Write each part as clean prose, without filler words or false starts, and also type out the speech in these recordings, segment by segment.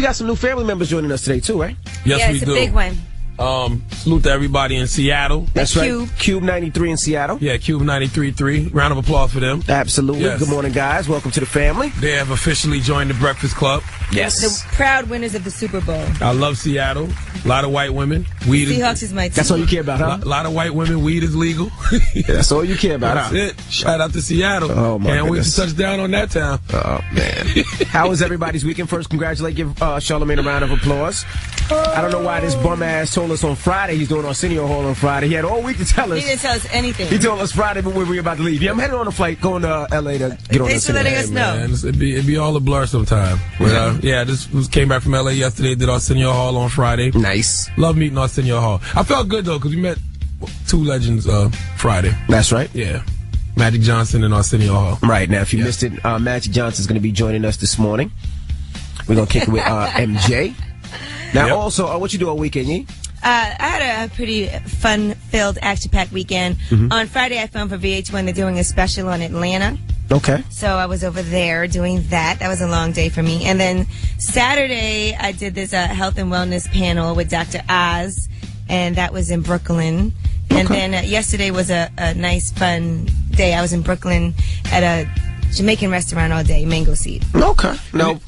we got some new family members joining us today, too, right? Yes, we do. It's a big one. Salute to everybody in Seattle. That's right. Cube 93 in Seattle. Yeah, Cube 93.3. Round of applause for them. Absolutely. Yes. Good morning, guys. Welcome to the family. They have officially joined the Breakfast Club. Yes. The proud winners of the Super Bowl. I love Seattle. A lot of white women. Weed Seahawks is my team. That's all you care about, huh? A lot of white women. Weed is legal. That's all you care about, That's huh? it. Shout out to Seattle. Oh, my Can't wait goodness. to touch down on that town. Oh, man. How was everybody's weekend? First, give Charlamagne a round of applause. I don't know why this bum ass told us on Friday he's doing Arsenio Hall on Friday. He had all week to tell us. He didn't tell us anything. He told us Friday when we were about to leave. Yeah, I'm headed on a flight going to L.A. to get on Thanks for letting us know. Man, it'd be all a blur sometime. But, came back from L.A. yesterday, did Arsenio Hall on Friday. Nice. Love meeting Arsenio Hall. I felt good, though, because we met two legends Friday. That's right. Yeah. Magic Johnson and Arsenio Hall. Right. Now, if you missed it, Magic Johnson's going to be joining us this morning. We're going to kick it with MJ. Now, also, what you do all weekend, Yee? I had a pretty fun-filled, action-packed weekend. Mm-hmm. On Friday, I filmed for VH1. They're doing a special on Atlanta. Okay. So I was over there doing that. That was a long day for me. And then Saturday, I did this health and wellness panel with Dr. Oz, and that was in Brooklyn. And then yesterday was a nice, fun day. I was in Brooklyn at a Jamaican restaurant all day, Mango Seed. Okay. No.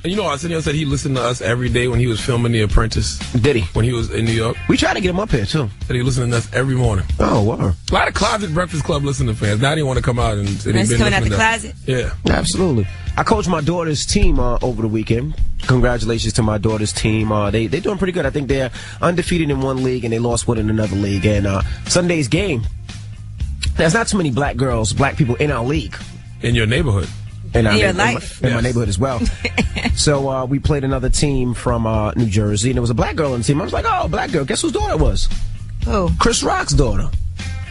You know, Arsenio said he listened to us every day when he was filming The Apprentice. Did he? When he was in New York. We tried to get him up here, too. Said he listened to us every morning. Oh, wow. A lot of Closet Breakfast Club listening fans. Now they want to come out and say they've been coming out listening the to us. closet? Yeah. Absolutely. I coached my daughter's team over the weekend. Congratulations to my daughter's team. They're doing pretty good. I think they're undefeated in one league and they lost one in another league. And Sunday's game, there's not too many black people in our league. In your neighborhood. In your life. In my neighborhood as well. So we played another team from New Jersey, and there was a black girl on the team. I was like, oh, black girl. Guess whose daughter it was? Who? Chris Rock's daughter.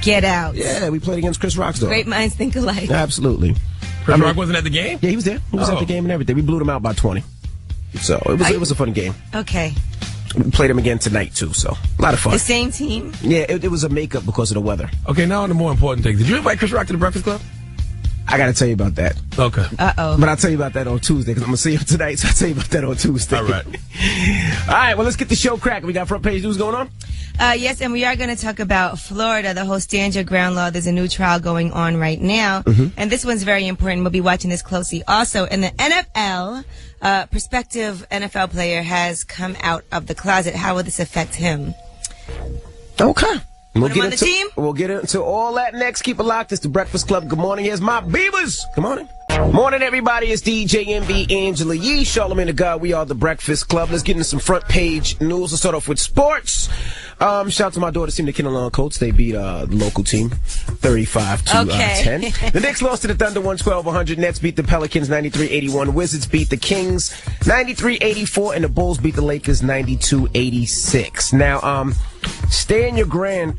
Get out. Yeah, we played against Chris Rock's daughter. Great minds think alike. Absolutely. Chris Rock wasn't at the game? Yeah, he was there. He was at the game and everything. We blew them out by 20. So it was a fun game. Okay. We played them again tonight, too, so a lot of fun. The same team? Yeah, it was a makeup because of the weather. Okay, now on the more important thing. Did you invite Chris Rock to the Breakfast Club? I got to tell you about that. Okay. Uh-oh. But I'll tell you about that on Tuesday because I'm going to see him tonight, so I'll tell you about that on Tuesday. All right. All right, well, let's get the show cracking. We got front page news going on? Yes, and we are going to talk about Florida, the whole stand your ground law. There's a new trial going on right now, and this one's very important. We'll be watching this closely. Also, in the NFL, prospective NFL player has come out of the closet. How will this affect him? Okay. We'll get into all that next. Keep it locked. It's the Breakfast Club. Good morning. Here's my Beavers. Good morning. Morning, everybody. It's DJ MB, Angela Yee, Charlamagne the God. We are the Breakfast Club. Let's get into some front page news. Let's start off with sports. Shout out to my daughter's team, the Kinnelon Colts. They beat the local team 35-10. The Knicks lost to the Thunder 112-100. Nets beat the Pelicans 93-81. Wizards beat the Kings 93-84, and the Bulls beat the Lakers 92-86. Now, stay in your ground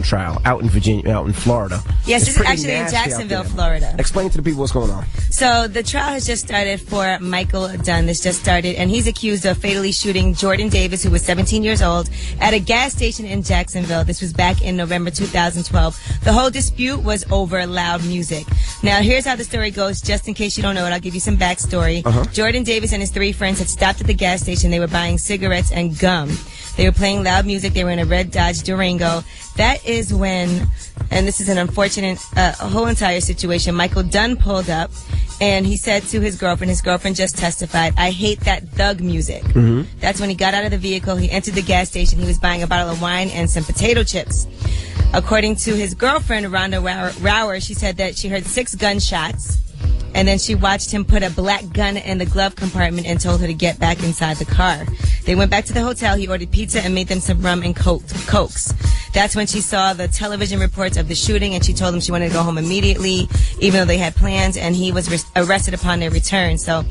trial out in Virginia, out in Florida. Yes, this is actually in Jacksonville, Florida. Explain to the people what's going on. So the trial has just started for Michael Dunn. This just started, and he's accused of fatally shooting Jordan Davis, who was 17 years old, at a gas station in Jacksonville. This was back in November 2012. The whole dispute was over loud music. Now, here's how the story goes. Just in case you don't know it, I'll give you some backstory. Jordan Davis and his three friends had stopped at the gas station. They were buying cigarettes and gum. They were playing loud music. They were in a red Dodge Durango. That is when, and this is an unfortunate whole entire situation, Michael Dunn pulled up, and he said to his girlfriend just testified, "I hate that thug music." That's when he got out of the vehicle. He entered the gas station. He was buying a bottle of wine and some potato chips. According to his girlfriend, Rhonda Rower, she said that she heard 6 gunshots. And then she watched him put a black gun in the glove compartment and told her to get back inside the car. They went back to the hotel. He ordered pizza and made them some rum and cokes. That's when she saw the television reports of the shooting, and she told him she wanted to go home immediately, even though they had plans, and he was arrested upon their return. So,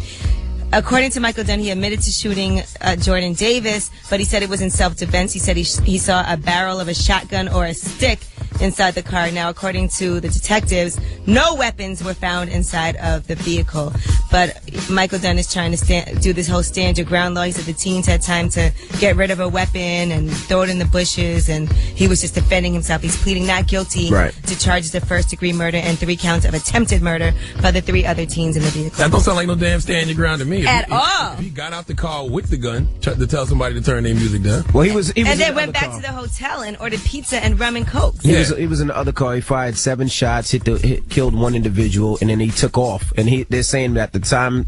according to Michael Dunn, he admitted to shooting Jordan Davis, but he said it was in self-defense. He said he saw a barrel of a shotgun or a stick inside the car. Now, according to the detectives, no weapons were found inside of the vehicle. But Michael Dunn is trying to do this whole stand your ground law. He said the teens had time to get rid of a weapon and throw it in the bushes, and he was just defending himself. He's pleading not guilty to charges of first-degree murder and 3 counts of attempted murder by the 3 other teens in the vehicle. That don't sound like no damn stand your ground to me. At all. If he got out the car with the gun to tell somebody to turn their music down. Well, he was and then went back to the hotel and ordered pizza and rum and coke. He was in the other car. He fired 7 shots, killed 1 individual, and then he took off. And they're saying that the time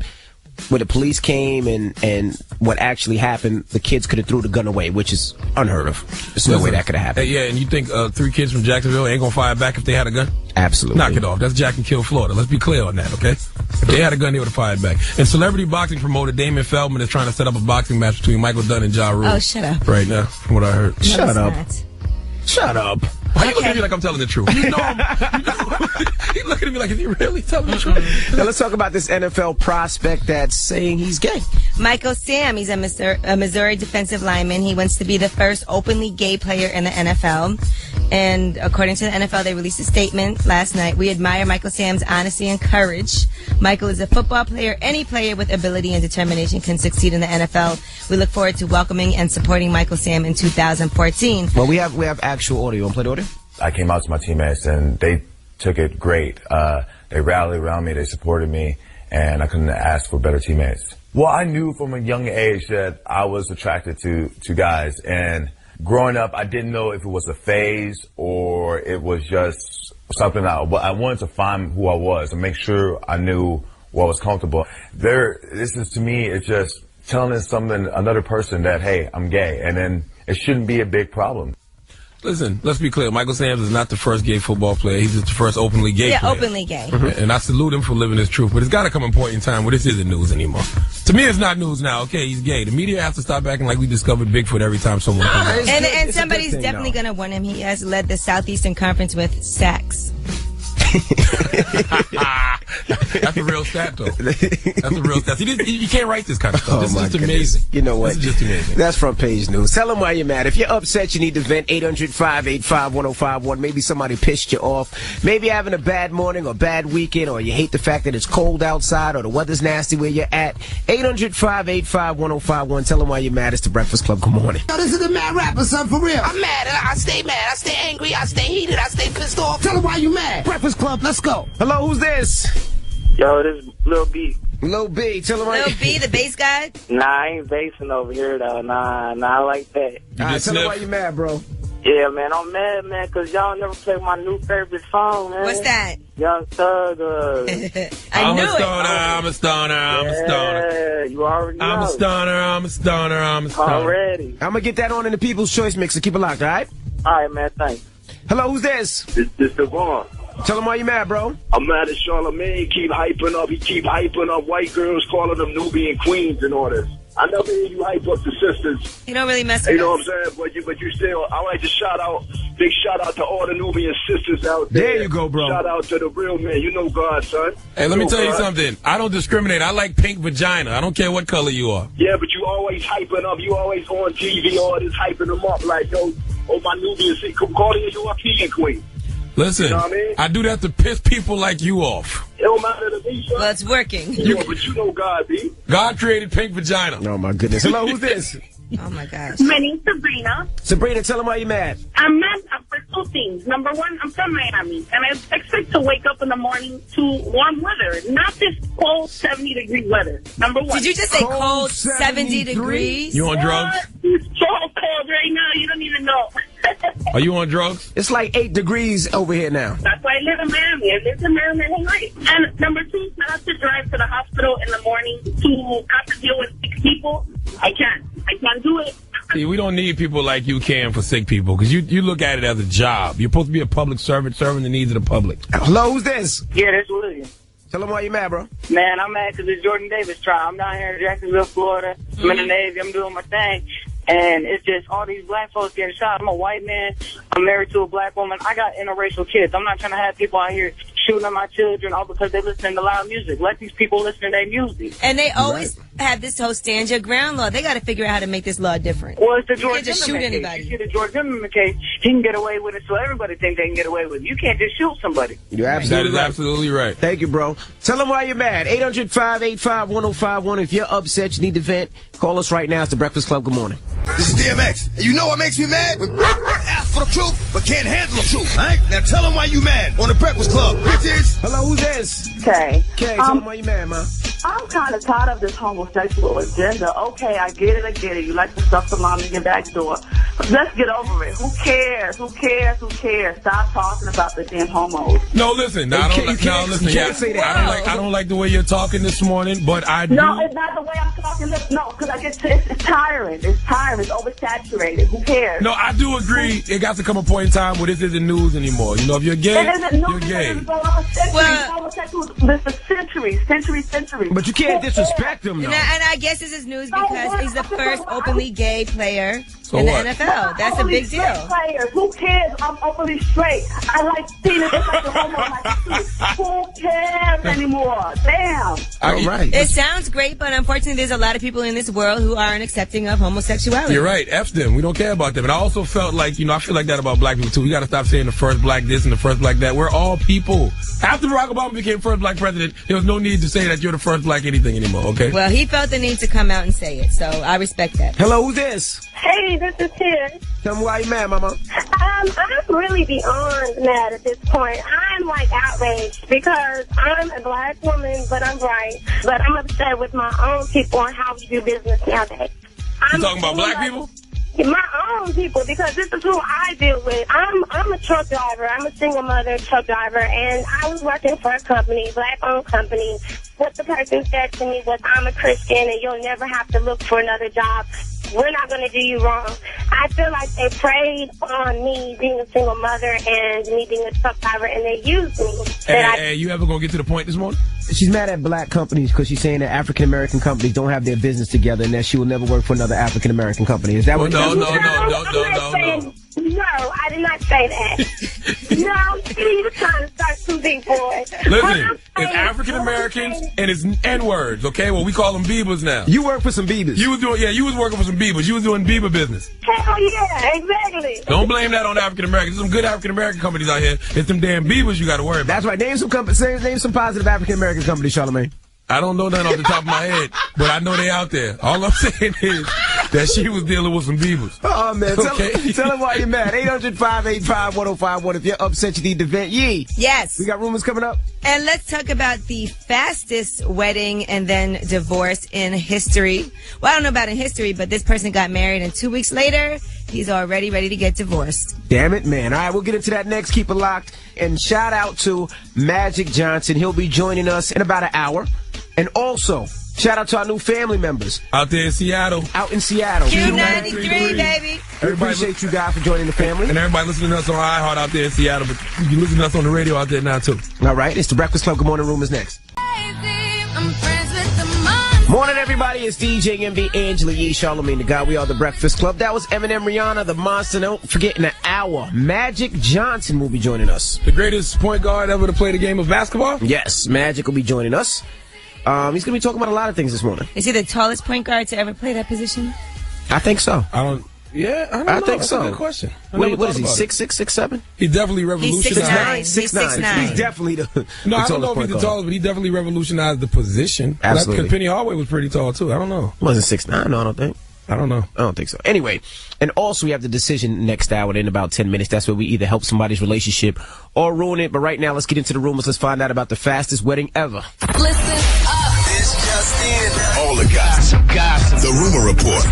when the police came and what actually happened, the kids could have threw the gun away, which is unheard of. There's no way that could have happened. Yeah, and you think 3 kids from Jacksonville ain't gonna fire back if they had a gun? Absolutely. Knock it off. That's Jack and Kill Florida. Let's be clear on that, okay? If they had a gun, they would have fired back. And celebrity boxing promoter Damon Feldman is trying to set up a boxing match between Michael Dunn and Ja Rule. Oh, shut up. Right now, from what I heard. No, Shut up. Not. Shut up. Why you looking at me like I'm telling the truth? You know he's looking at me like, is he really telling the truth? Now let's talk about this NFL prospect that's saying he's gay. Michael Sam, he's a Missouri defensive lineman. He wants to be the first openly gay player in the NFL. And according to the NFL, they released a statement last night. We admire Michael Sam's honesty and courage. Michael is a football player. Any player with ability and determination can succeed in the NFL. We look forward to welcoming and supporting Michael Sam in 2014. Well, we have actual audio. Want to play the audio? I came out to my teammates, and they took it great. They rallied around me. They supported me, and I couldn't ask for better teammates. Well, I knew from a young age that I was attracted to guys, and growing up, I didn't know if it was a phase or it was just something I wanted to find who I was and make sure I knew what was comfortable. This is, to me, it's just telling another person that, hey, I'm gay, and then it shouldn't be a big problem. Listen, let's be clear. Michael Sam is not the first gay football player. He's just the first openly gay player. Yeah, openly gay. And I salute him for living his truth. But it's got to come a point in time where this isn't news anymore. To me, it's not news now. Okay, he's gay. The media has to stop acting like we discovered Bigfoot every time someone comes out. And somebody's definitely going to want him. He has led the Southeastern Conference with sacks. That's a real stat, though. That's a real stat. You can't write this kind of stuff. This is just amazing. You know what? This is just amazing. That's front page news. Tell them why you're mad. If you're upset, you need to vent. 800-585-1051. Maybe somebody pissed you off. Maybe you're having a bad morning or bad weekend, or you hate the fact that it's cold outside or the weather's nasty where you're at. 800-585-1051. Tell them why you're mad. It's the Breakfast Club. Good morning. Yo, this is the mad rapper, son, for real. I'm mad. I stay mad. I stay angry. I stay heated. I stay pissed off. Tell them why you mad. Breakfast Club, let's go. Hello, who's this? Yo, this is Lil B. Lil B, tell him why. Lil B, the bass guy? Nah, I ain't basing over here, though. Nah, I like that. All right, tell him why you mad, bro. Yeah, man, I'm mad, man, because y'all never play my new favorite song, man. What's that? Young Thug. I knew it. I'm a stoner. Yeah, you already know. I'm a stoner. Already. I'm going to get that on in the People's Choice mixer. Keep it locked, all right? All right, man, thanks. Hello, who's this? This Devon. Tell him why you mad, bro. I'm mad at Charlamagne. He keep hyping up white girls, calling them Nubian queens and all this. I never hear you hype up the sisters. You don't really mess with You know us. what I'm saying? But you still, I like to big shout out to all the Nubian sisters out there. There you go, bro. Shout out to the real men. You know God, son. Hey, let me tell you God. something. I don't discriminate. I like pink vagina. I don't care what color you are. Yeah, but you always hyping up. You always on TV, all this hyping them up like, yo, my Nubian sisters. Call me a European queen. Listen, You know what I mean? I do that to piss people like you off. It don't matter to me, son. Well, it's working. Yeah, but you know God, B. God created pink vagina. Oh, my goodness. Hello, who's this? Oh, my gosh. My name's Sabrina. Sabrina, tell him why you mad. I'm mad for two things. Number one, I'm from Miami, and I expect to wake up in the morning to warm weather, not this cold 70-degree weather. Number one. Did you just say Cold cold 70 70 degrees? You on drugs? It's so cold right now, you don't even know. Are you on drugs? It's like 8 degrees over here now. That's why I live in Miami. I lived in Miami my whole life. And number two, I have to drive to the hospital in the morning to have to deal with 6 people. I can't do it. See, we don't need people like you can for sick people, because you look at it as a job. You're supposed to be a public servant, serving the needs of the public. Hello, who's this? Yeah, that's William. Tell him why you mad, bro. Man, I'm mad because it's Jordan Davis trial. I'm down here in Jacksonville, Florida. I'm in the Navy. I'm doing my thing. And it's just all these black folks getting shot. I'm a white man. I'm married to a black woman. I got interracial kids. I'm not trying to have people out here shooting at my children all because they listen to loud music. Let these people listen to their music. And they always, have this whole stand your ground law. They got to figure out how to make this law different. Well, it's the You George can't just shoot Zimmerman anybody. case. You see the George Zimmerman case, he can get away with it, so everybody thinks they can get away with it. You can't just shoot somebody. You're That absolutely is right. absolutely right. Thank you, bro. Tell them why you're mad. 800-585-1051. If you're upset, you need to vent, call us right now. It's The Breakfast Club. Good morning. This is DMX. And you know what makes me mad? When ask for the truth, but can't handle the truth. All right? Now tell them why you mad on The Breakfast Club. Bitches. Hello, who's this? Okay. Okay, tell them why you mad, man. I'm kind of tired of this homosexual agenda. Okay, I get it. You like to stuff the mom in your back door. But let's get over it. Who cares? Stop talking about the damn homos. No, listen. I don't like the way you're talking this morning, but I do. No, it's not the way I'm talking. No, because it's tiring. It's tiring. It's oversaturated. Who cares? No, I do agree. It got to come a point in time where this isn't news anymore. You know, if you're gay, you're gay. This is centuries. But you can't disrespect him, though. And I guess this is news because he's the first openly gay player in what? the NFL. That's a big deal. Players. Who cares? I'm openly straight. I like seeing it like the homo like too. Who cares anymore? Damn. All right. It sounds great, but unfortunately, there's a lot of people in this world who aren't accepting of homosexuality. You're right. F them. We don't care about them. And I also felt like, I feel like that about black people, too. We got to stop saying the first black this and the first black that. We're all people. After Barack Obama became first black president, there was no need to say that you're the first black anything anymore, okay? Well, he felt the need to come out and say it, so I respect that. Hello, who's this? Hey, this is Tiz. Tell me why you mad, mama. I'm really beyond mad at this point. I'm like outraged because I'm a black woman, but I'm right. But I'm upset with my own people and how we do business nowadays. You talking about black people? My own people, because this is who I deal with. I'm a truck driver. I'm a single mother truck driver, and I was working for a company, black-owned company. What the person said to me was, I'm a Christian, and you'll never have to look for another job. We're not going to do you wrong. I feel like they preyed on me being a single mother and me being a truck driver, and they used me. Hey, you ever going to get to the point this morning? She's mad at black companies because she's saying that African-American companies don't have their business together and that she will never work for another African-American company. Is that what No. No, I did not say that. No, you were trying to start too big, boy. Listen, it's African-Americans and it's N-words, okay? Well, we call them Biebers now. You work for some Biebers. You was working for some Biebers. You was doing Bieber business. Hell yeah, exactly. Don't blame that on African-Americans. There's some good African-American companies out here. It's them damn Biebers you got to worry about. That's right. Name some positive African-American companies, Charlamagne. I don't know that off the top of my head, but I know they out there. All I'm saying is that she was dealing with some Biebers. Oh, man. Okay. Tell them why you're mad. 800-585-1051. If you're upset, you need to vent. Yee. Yes. We got rumors coming up. And let's talk about the fastest wedding and then divorce in history. Well, I don't know about in history, but this person got married and 2 weeks later, he's already ready to get divorced. Damn it, man. All right, we'll get into that next. Keep it locked. And shout out to Magic Johnson. He'll be joining us in about an hour. And also, shout out to our new family members. Out there in Seattle. Q93, baby. We appreciate you guys for joining the family. And everybody listening to us on iHeart out there in Seattle, but you can listen to us on the radio out there now, too. All right, it's The Breakfast Club. Good morning, Rumors next. Morning, everybody. It's DJ MV, Angela Yee, Charlamagne the God. We are The Breakfast Club. That was Eminem, Rihanna, The Monster. Don't forget, in an hour, Magic Johnson will be joining us. The greatest point guard ever to play the game of basketball? Yes, Magic will be joining us. He's going to be talking about a lot of things this morning. Is he the tallest point guard to ever play that position? I think so. I don't know. I think That's so. a good question. What is he, 6'6", 6'7"? He definitely revolutionized. He's 6'9". He's definitely the No, I don't know if tallest he's the tallest, but he definitely revolutionized the position. Absolutely. Because Penny Hardaway was pretty tall, too. I don't know. He wasn't 6'9", no, I don't think. I don't know. I don't think so. Anyway, and also we have the decision next hour in about 10 minutes. That's where we either help somebody's relationship or ruin it. But right now, let's get into the rumors. Let's find out about the fastest wedding ever. Listen up. This just in. All the gossip. The Rumor Report.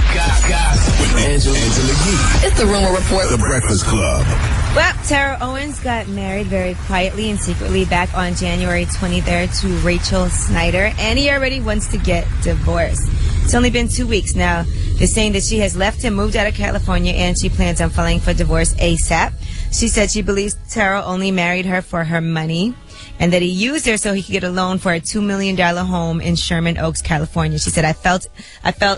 With Angela Yee. It's the Rumor Report. The Breakfast Club. Well, Tara Owens got married very quietly and secretly back on January 23rd to Rachel Snyder, and he already wants to get divorced. It's only been 2 weeks now. They're saying that she has left him, moved out of California, and she plans on filing for divorce ASAP. She said she believes Tara only married her for her money and that he used her so he could get a loan for a $2 million home in Sherman Oaks, California. She said, I felt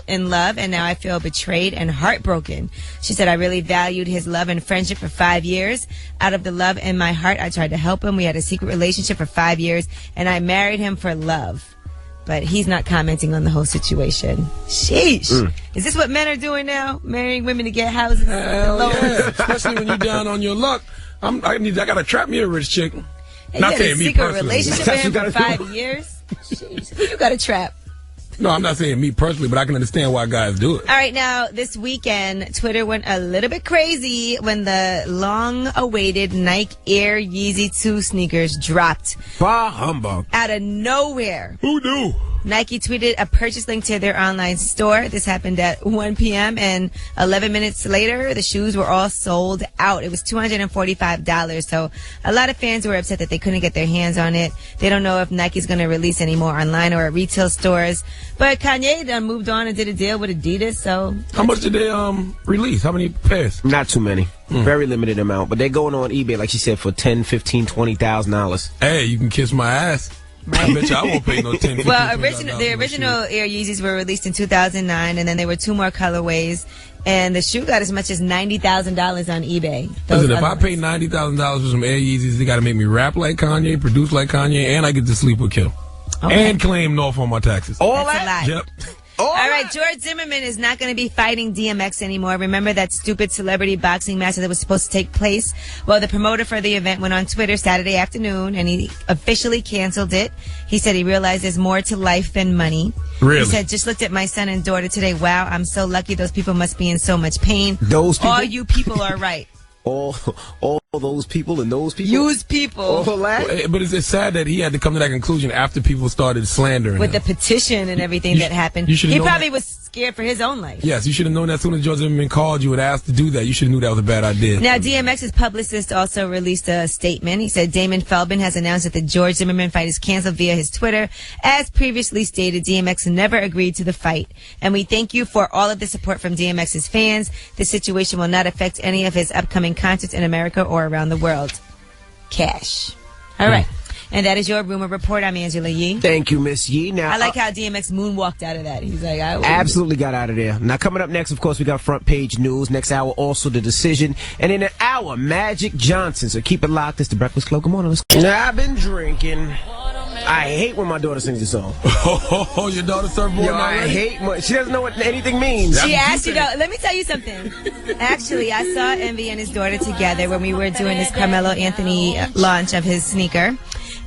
in love, and now I feel betrayed and heartbroken. She said, I really valued his love and friendship for 5 years. Out of the love in my heart, I tried to help him. We had a secret relationship for 5 years, and I married him for love. But he's not commenting on the whole situation. Sheesh. Is this what men are doing now? Marrying women to get houses? Hell yeah. Especially when you're down on your luck. I gotta trap me a rich chick. Not saying me personally. Relationship with him for 5 years? Jeez, you got a trap. No, I'm not saying me personally, but I can understand why guys do it. All right, now, this weekend, Twitter went a little bit crazy when the long-awaited Nike Air Yeezy 2 sneakers dropped. Bah humbug. Out of nowhere. Who knew? Nike tweeted a purchase link to their online store. This happened at 1 p.m. and 11 minutes later, the shoes were all sold out. It was $245. So a lot of fans were upset that they couldn't get their hands on it. They don't know if Nike's going to release any more online or at retail stores. But Kanye done moved on and did a deal with Adidas. So how much did they release? How many pairs? Not too many. Very limited amount. But they're going on eBay, like she said, for $10,000, $15,000, $20,000. Hey, you can kiss my ass. I bet you I won't pay no $10,000. Well, the original Air Yeezys were released in 2009, and then there were 2 more colorways, and the shoe got as much as $90,000 on eBay. Listen, if I pay $90,000 for some Air Yeezys, they got to make me rap like Kanye, produce like Kanye, and I get to sleep with Kim. Okay. And claim North on my taxes. All that? Yep. All right, George Zimmerman is not going to be fighting DMX anymore. Remember that stupid celebrity boxing match that was supposed to take place? Well, the promoter for the event went on Twitter Saturday afternoon, and he officially canceled it. He said he realized there's more to life than money. Really? He said, just looked at my son and daughter today. Wow, I'm so lucky. Those people must be in so much pain. Those people? All you people are right. All those people and those people? Use people. All that? But it's sad that he had to come to that conclusion after people started slandering with him. the petition and everything that happened. He probably was scared for his own life. Yes, you should have known that as soon as George Zimmerman called you and asked to do that. You should have knew that was a bad idea. Now, DMX's publicist also released a statement. He said Damon Feldman has announced that the George Zimmerman fight is canceled via his Twitter. As previously stated, DMX never agreed to the fight. And we thank you for all of the support from DMX's fans. This situation will not affect any of his upcoming concerts in America or around the world. Cash. All right. And that is your rumor report. I'm Angela Yee. Thank you, Miss Yee. Now, I like how DMX moonwalked out of that. He's like, I absolutely got out of there. Now, coming up next, of course, we got front page news. Next hour, also the decision. And in an hour, Magic Johnson. So keep it locked. It's the Breakfast Club. Good morning. Now, I've been drinking. I hate when my daughter sings this song. Oh, your daughter surfboard? Yo, I hate. She doesn't know what anything means. She asked you, though. Let me tell you something. Actually, I saw Envy and his daughter together when we were doing this Carmelo Anthony launch of his sneaker.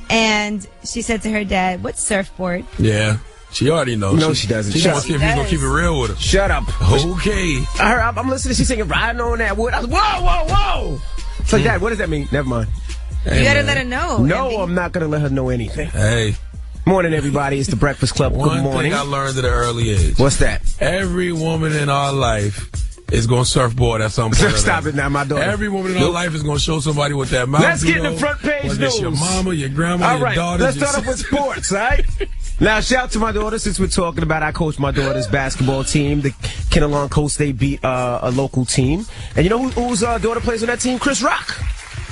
And she said to her dad, "What's surfboard?" Yeah. She already knows. No, she doesn't. She wants to see if he's going to keep it real with her. Shut up. Okay. I'm listening. She's singing Riding on That Wood. I was, whoa. It's like, Dad, what does that mean? Never mind. Hey, you got to let her know. No, Envy. I'm not going to let her know anything. Hey. Morning, everybody. It's the Breakfast Club. Good morning. One thing I learned at an early age. What's that? Every woman in our life is going to surfboard at some point. Stop it now, my daughter. Every woman in our life is going to show somebody with that mouth. Let's get in the front page news. It's your mama, your grandma, all right, your daughter. Let's start off with sports, all right? Now, shout out to my daughter, since we're talking about I coach my daughter's basketball team. The Kinnelon Coast, they beat a local team. And you know whose daughter plays on that team? Chris Rock.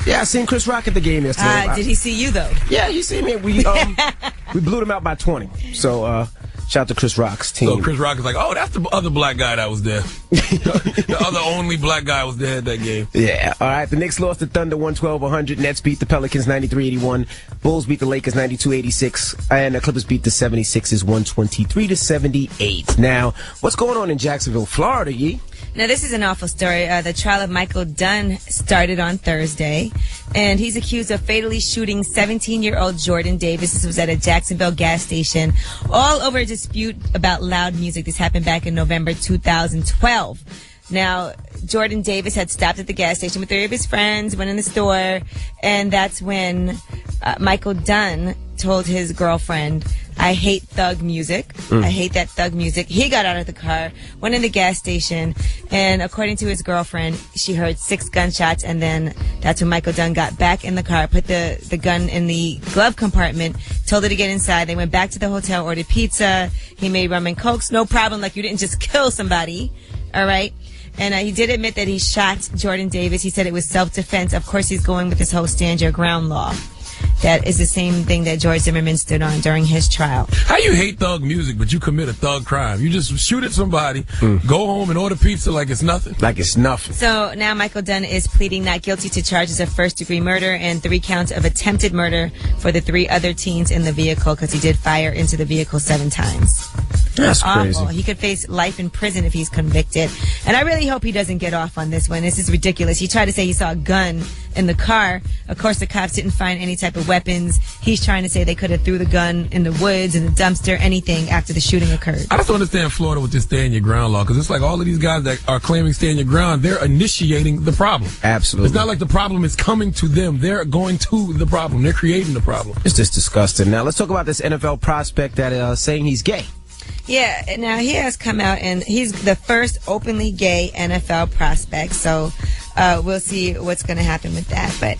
Yeah, I seen Chris Rock at the game yesterday. Did he see you, though? Yeah, he see me. We blew them out by 20. So, shout out to Chris Rock's team. So Chris Rock is like, oh, that's the other black guy that was there. The other only black guy was there at that game. Yeah. All right. The Knicks lost to Thunder 112-100. Nets beat the Pelicans 93-81. Bulls beat the Lakers 92-86. And the Clippers beat the 76ers 123-78. Now, what's going on in Jacksonville, Florida, Yee? Now, this is an awful story. The trial of Michael Dunn started on Thursday, and he's accused of fatally shooting 17-year-old Jordan Davis. This was at a Jacksonville gas station, all over a dispute about loud music. This happened back in November 2012. Now, Jordan Davis had stopped at the gas station with 3 of his friends, went in the store, and that's when Michael Dunn told his girlfriend, "I hate thug music. I hate that thug music." He got out of the car, went in the gas station, and according to his girlfriend, she heard 6 gunshots, and then that's when Michael Dunn got back in the car, put the gun in the glove compartment, told her to get inside. They went back to the hotel, ordered pizza. He made rum and cokes. No problem. Like, you didn't just kill somebody. All right? And he did admit that he shot Jordan Davis. He said it was self-defense. Of course, he's going with this whole stand your ground law. that is the same thing that George Zimmerman stood on during his trial. How you hate thug music, but you commit a thug crime? You just shoot at somebody, go home and order pizza like it's nothing. Like it's nothing. So now Michael Dunn is pleading not guilty to charges of first-degree murder and 3 counts of attempted murder for the 3 other teens in the vehicle because he did fire into the vehicle 7 times. That's awful. crazy. He could face life in prison if he's convicted. And I really hope he doesn't get off on this one. This is ridiculous. He tried to say he saw a gun in the car. Of course, the cops didn't find any type of weapons. He's trying to say they could have threw the gun in the woods, in the dumpster, anything after the shooting occurred. I just don't understand Florida with this stand your ground law, because it's like all of these guys that are claiming stand your ground, they're initiating the problem. Absolutely. It's not like the problem is coming to them. They're going to the problem. They're creating the problem. It's just disgusting. Now, let's talk about this NFL prospect that is saying he's gay. Yeah, now he has come out and he's the first openly gay NFL prospect. So we'll see what's going to happen with that. But,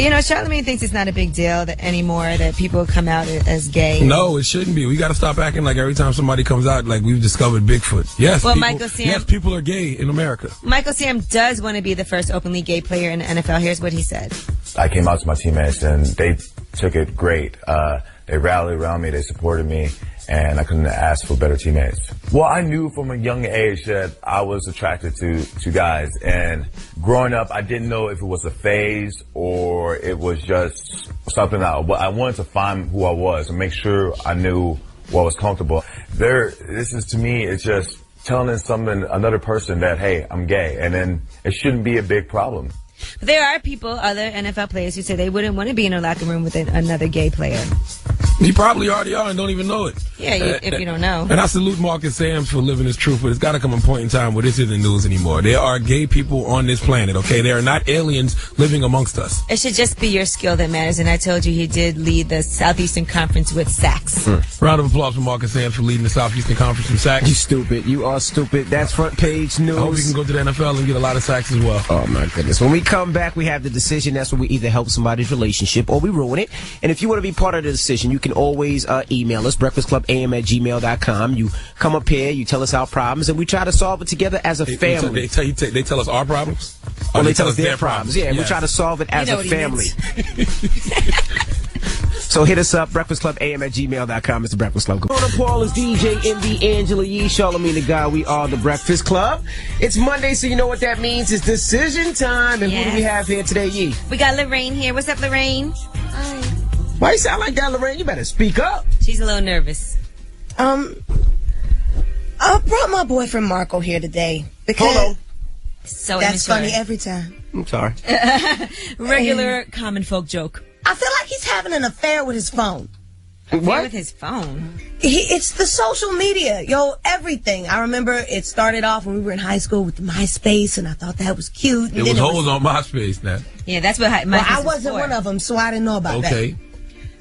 you know, Charlamagne thinks it's not a big deal anymore that people come out as gay. No, it shouldn't be. We got to stop acting like every time somebody comes out like we've discovered Bigfoot. Yes, well, yes, people are gay in America. Michael Sam does want to be the first openly gay player in the NFL. Here's what he said. I came out to my teammates and they took it great. They rallied around me, they supported me, and I couldn't ask for better teammates. Well, I knew from a young age that I was attracted to guys, and growing up, I didn't know if it was a phase or it was just something I wanted to find who I was and make sure I knew what was comfortable. This is, to me, it's just telling another person that, hey, I'm gay, and then it shouldn't be a big problem. There are people, other NFL players, who say they wouldn't want to be in a locker room with another gay player. You probably already are and don't even know it. Yeah, if you don't know. And I salute Marcus Sams for living his truth, but it's got to come a point in time where this isn't news anymore. There are gay people on this planet, okay? They are not aliens living amongst us. It should just be your skill that matters, and I told you he did lead the Southeastern Conference with sacks. Round of applause for Marcus Sams for leading the Southeastern Conference in sacks. You stupid. You are stupid. That's front page news. I hope you can go to the NFL and get a lot of sacks as well. Oh, my goodness. When we come back, we have the decision. That's when we either help somebody's relationship or we ruin it. And if you want to be part of the decision, you can always email us, breakfastclubam@gmail.com. You come up here, you tell us our problems, and we try to solve it together as a family. They tell us our problems? Or they tell us their problems. Yeah, yes. We try to solve it as a family. So hit us up, breakfastclubam@gmail.com. It's the Breakfast Club. Good morning, Paul. It's DJ MV, Angela Yee, Charlamagne the Guy. We are the Breakfast Club. It's Monday, so you know what that means. It's decision time. And who do we have here today, Yee? We got Lorraine here. What's up, Lorraine? Hi. Why you sound like that, Lorraine? You better speak up. She's a little nervous. I brought my boyfriend Marco here today because Hold on. So that's immature. funny every time. I'm sorry. Regular common folk joke. I feel like he's having an affair with his phone. What? With his phone? It's the social media, everything. I remember it started off when we were in high school with the MySpace, and I thought that was cute. And it was hoes on MySpace now. Yeah, that's what MySpace I wasn't one of them, so I didn't know about that. Okay.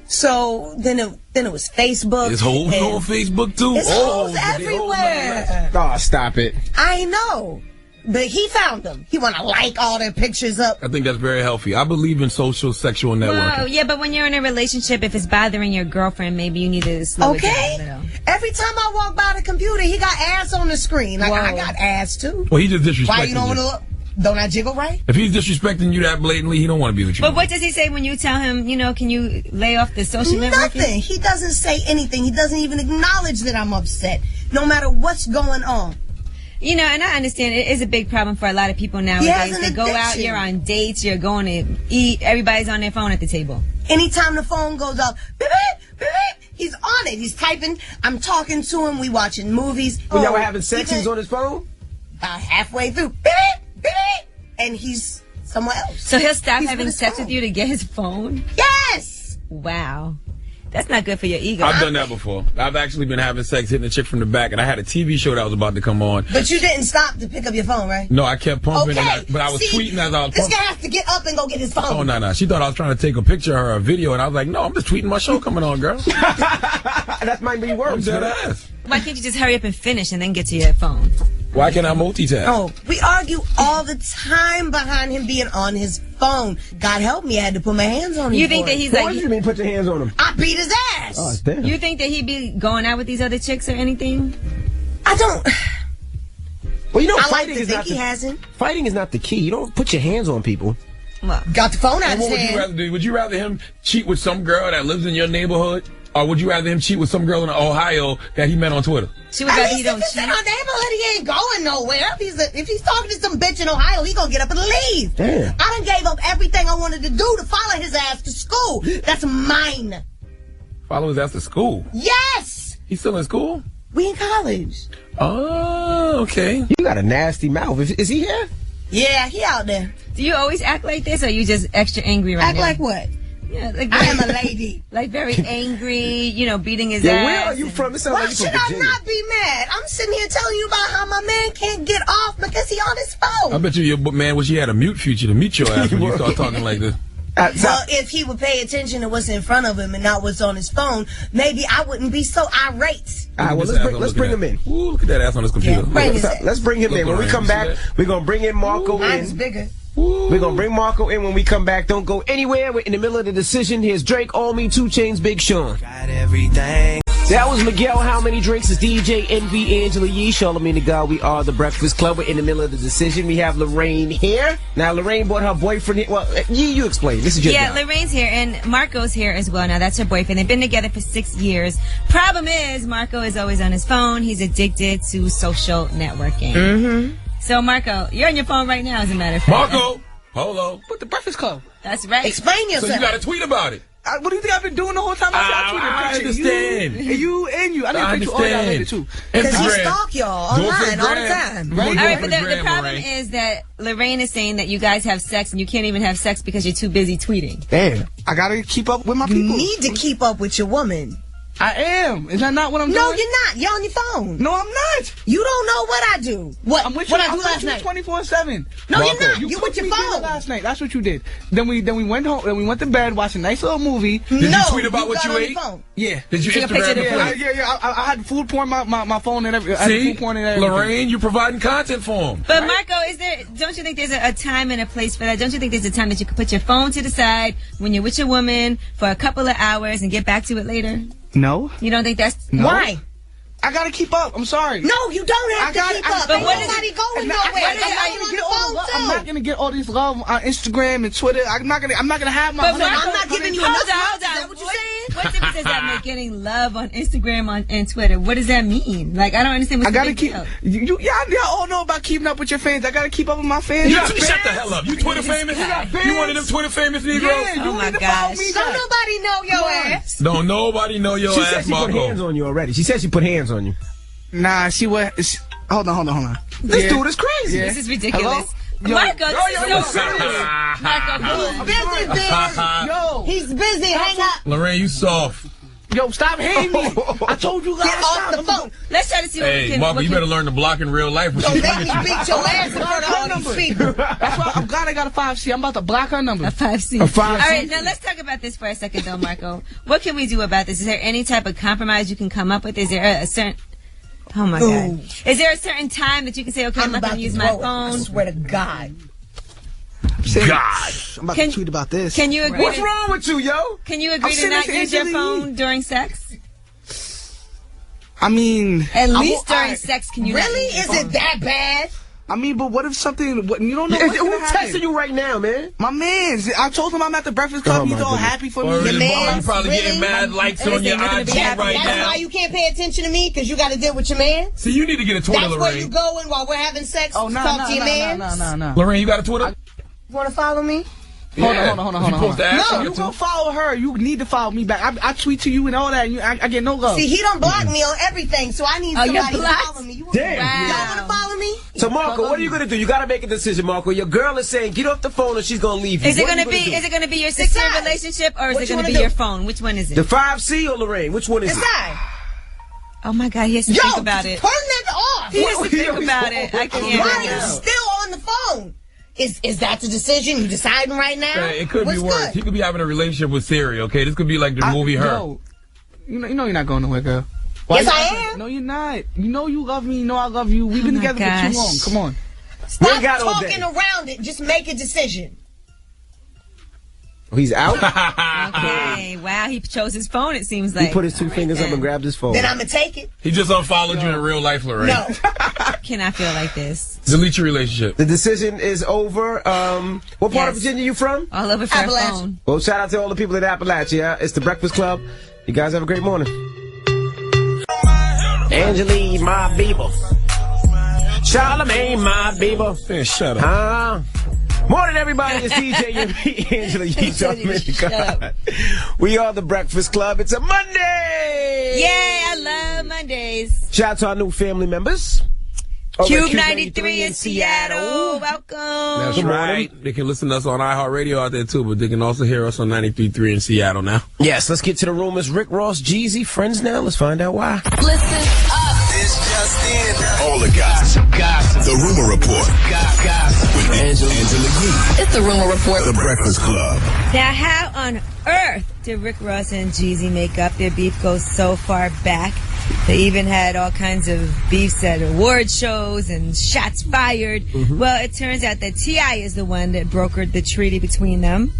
So then it was Facebook. There's hoes on Facebook too. There's hoes everywhere. Oh, stop it. I know. But he found them. He want to like all their pictures up. I think that's very healthy. I believe in social sexual networking. Well, yeah, but when you're in a relationship, if it's bothering your girlfriend, maybe you need to slow it down a little. Every time I walk by the computer, he got ass on the screen. Like, I got ass too. Well, he just disrespecting Why you don't want to look? Don't I jiggle right? If he's disrespecting you that blatantly, he don't want to be with you. But what does he say when you tell him, can you lay off the social networking? Nothing. He doesn't say anything. He doesn't even acknowledge that I'm upset, no matter what's going on. And I understand it is a big problem for a lot of people nowadays. They go out, you're on dates, you're going to eat, everybody's on their phone at the table. Anytime the phone goes off, beep, beep, beep, beep, he's on it. He's typing. I'm talking to him. We watching movies. When y'all were having sex, he was on his phone? About halfway through, beep, beep, beep, and he's somewhere else. So he'll stop having sex with you to get his phone? Yes! Wow. That's not good for your ego. I've done that before. I've actually been having sex, hitting a chick from the back, and I had a TV show that was about to come on. But you didn't stop to pick up your phone, right? No, I kept pumping, okay. But I was tweeting as I was pumping. This guy has to get up and go get his phone. Oh, no. She thought I was trying to take a picture of her, a video, and I was like, no, I'm just tweeting my show coming on, girl. That might be worse. I'm dead ass. Why can't you just hurry up and finish and then get to your phone? Why can't I multitask? Oh, we argue all the time behind him being on his phone. God help me, I had to put my hands on him. You think that he's like... What do you mean put your hands on him? I beat his ass. Oh, damn. You think that he'd be going out with these other chicks or anything? I don't... Well, fighting is not he hasn't. Fighting is not the key. You don't put your hands on people. got the phone out of What his would you hand. rather do? Would you rather him cheat with some girl that lives in your neighborhood? Or would you rather him cheat with some girl in Ohio that he met on Twitter? She would rather he don't If it's in cheat. our neighborhood, he ain't going nowhere. If he's talking to some bitch in Ohio, he gonna get up and leave. Damn. I done gave up everything I wanted to do to follow his ass to school. That's mine. Follow his ass to school. Yes! He's still in school? We in college. Oh, okay. You got a nasty mouth. Is he here? Yeah, he out there. Do you always act like this, or you just extra angry right Act now? like what? Yeah, like I am a lady. Like very angry, beating his Yeah, ass. where are you from? It sounds Why like you should from I Virginia. not be mad? I'm sitting here telling you about how my man can't get off because he on his phone. I bet you your man wish he had a mute feature to mute your ass when you start talking like this. Well, if he would pay attention to what's in front of him and not what's on his phone, maybe I wouldn't be so irate. All right, well, let's bring him in. Ooh, look at that ass on his computer. Yeah, bring his ass. Let's bring him in. When we come back, we're going to bring in Marco Mine's in. bigger. We're going to bring Marco in when we come back. Don't go anywhere. We're in the middle of the decision. Here's Drake, All Me, 2 Chainz, Big Sean. Got everything. That was Miguel. How Many Drinks? Is DJ Envy, Angela Yee, Charlamagne the God. We are the Breakfast Club. We're in the middle of the decision. We have Lorraine here. Now, Lorraine brought her boyfriend here. Well, Yee, you explain. This is your Yeah, job. Lorraine's here, and Marco's here as well. Now, that's her boyfriend. They've been together for 6 years. Problem is, Marco is always on his phone. He's addicted to social networking. Mm-hmm. So, Marco, you're on your phone right now, as a matter of fact. Marco, hold on. With the Breakfast Club. That's right. Explain So yourself. you got to tweet about it. What do you think I've been doing the whole time? I tweeted a picture. understand. You. I didn't picture all y'all later, too. Because he Instagram. stalk y'all Do it for online the all the gram. time. Do it All right, for but the the gram, problem Lorraine. is that Lorraine is saying that you guys have sex and you can't even have sex because you're too busy tweeting. Damn. I gotta keep up with my You people. need to keep up with your woman. I am. Is that not what I'm doing? No, you're not. You're on your phone. No, I'm not. You don't know what I do. What? I'm with what you. I do I'm last with you night? 24/7. No, Marco, you're not. You with cooked your me dinner phone. last night. That's what you did. Then we went home. Then we went to bed, watched a nice little movie. Did you tweet about what got you on your ate? phone. Yeah. Did you Take a picture Instagram of the the plate. plate? Yeah. I had food porn my phone and everything. I had See, food porn and everything. Lorraine, you providing content for him. But Marco, don't you think there's a time and a place for that? Don't you think there's a time that you could put your phone to the side when you're with your woman for a couple of hours and get back to it later? No. You don't think that's... No. Why? I gotta keep up. I'm sorry. No, you don't have to keep up. But Ain't what is nobody it- going I'm nowhere. not They gonna all on get the all phone the love. too. I'm not gonna get all this love on Instagram and Twitter. I'm not gonna have my. But honey, Marco, I'm not giving you hold enough on, love. hold Is on. that what you're saying? What difference does that make, getting love on Instagram and Twitter? What does that mean? Like, I don't understand what's I gotta the big keep. deal. Y'all all know about keeping up with your fans. I gotta keep up with my fans. You got shut fans? the hell up. You Twitter famous? fans? You one of them Twitter famous Negroes? Yeah, you Oh my need to follow gosh. me Don't back. nobody know your ass. Don't nobody know your She said ass, she put hands Marco. on you already. She said she put hands on you. Nah, see what? Hold on. This dude is crazy. Yeah. This is ridiculous. Yo. Marco, this is yo, so serious. Marco, come on. Busy, bitch. Yo, He's busy. Hang up. Lorraine, you soft. yo, stop hating me. I told you guys. Get off the phone. Let's try to see what we Hey, can... Marco, what you can- better learn to block in real life. When Don't she let tweet me you. beat your ass in front of all these people. That's why I'm glad I got a 5C. I'm about to block her number. A 5C. A 5C. All right, now let's talk about this for a second, though, Marco. What can we do about this? Is there any type of compromise you can come up with? Is there a certain... Oh, my God. Is there a certain time that you can say, okay, I'm not going to use my throw it. phone? I swear to God. God. I'm about Can- to tweet about this. Can you agree What's to, wrong with you, yo? Can you agree I'm to not sending use your Angela Yee. phone during sex? I mean, At I least will- during sex, can you not Really? use your Is phone? it that bad? I mean, but what if something? What, you don't know what's Who's gonna happen. texting you right now, man? My man's. I told him I'm at the Breakfast Club. Oh, He's my all goodness. happy for Or me. Your man- you probably really? getting mad likes Listen, on your you're gonna IG be happy. right That's now. why you can't pay attention to me, because you got to deal with your man? See, you need to get a Twitter, That's where you Lorraine. going while we're having sex? Oh no, talk to your man? no. Lorraine, you got a Twitter? You want to follow me? Hold Yeah. on. You supposed to ask No, her you to. go follow her. You need to follow me back. I tweet to you and all that. And I get no love. See, he don't block me on everything, so I need Oh, you're somebody to blocked? follow me. Damn. Y'all want to follow me? So, Marco, what are you going to do? You got to make a decision, Marco. Your girl is saying, get off the phone or she's going to leave you. Is it What are going you to be? do? Is it going to be your 6-year Decide. relationship, or is What it you going to wanna be do? your phone? Which one is it? The 5C or Lorraine? Which one is it? Decide. Oh my God, he has to Yo, think about it. turn that off. He has to think about it. I can't. Why right are you now. still on the phone? Is that the decision? You deciding right now? Hey, it could What's be worse. good? He could be having a relationship with Siri, okay? This could be like the movie Her. No. You know you're not going nowhere, girl. Yes, you- I am. No, you're not. You know you love me. You know I love you. We've been my together for gosh. too long. Come on. Stop got all day. talking around it. Just make a decision. He's out? Okay. Wow, he chose his phone, it seems like. He put his two fingers up and grabbed his phone. Then I'm going to take it. He just unfollowed you in real life, Lorraine. No. Can I feel like this? Delete your relationship. The decision is over. What part of Virginia you from? All over for phone. Well, shout out to all the people in Appalachia. It's the Breakfast Club. You guys have a great morning. Angeline, my Bieber. Charlamagne, my Bieber. Man, shut up. Morning, everybody. It's DJ Angela Yee. We are the Breakfast Club. It's a Monday. Yay, I love Mondays. Shout out to our new family members. Cube 93 in Seattle. Welcome. That's right. They can listen to us on iHeartRadio out there, too, but they can also hear us on 93.3 in Seattle now. Yes, let's get to the rumors. Rick Ross, Jeezy, friends now. Let's find out why. Listen up. This just in. All the gossip. The Rumor Report. Gossip. With Angela Yee. It's the Rumor Report. The Breakfast Club. Now, how on earth did Rick Ross and Jeezy make up? Their beef goes so far back. They even had all kinds of beefs at award shows and shots fired. Well, it turns out that T.I. is the one that brokered the treaty between them.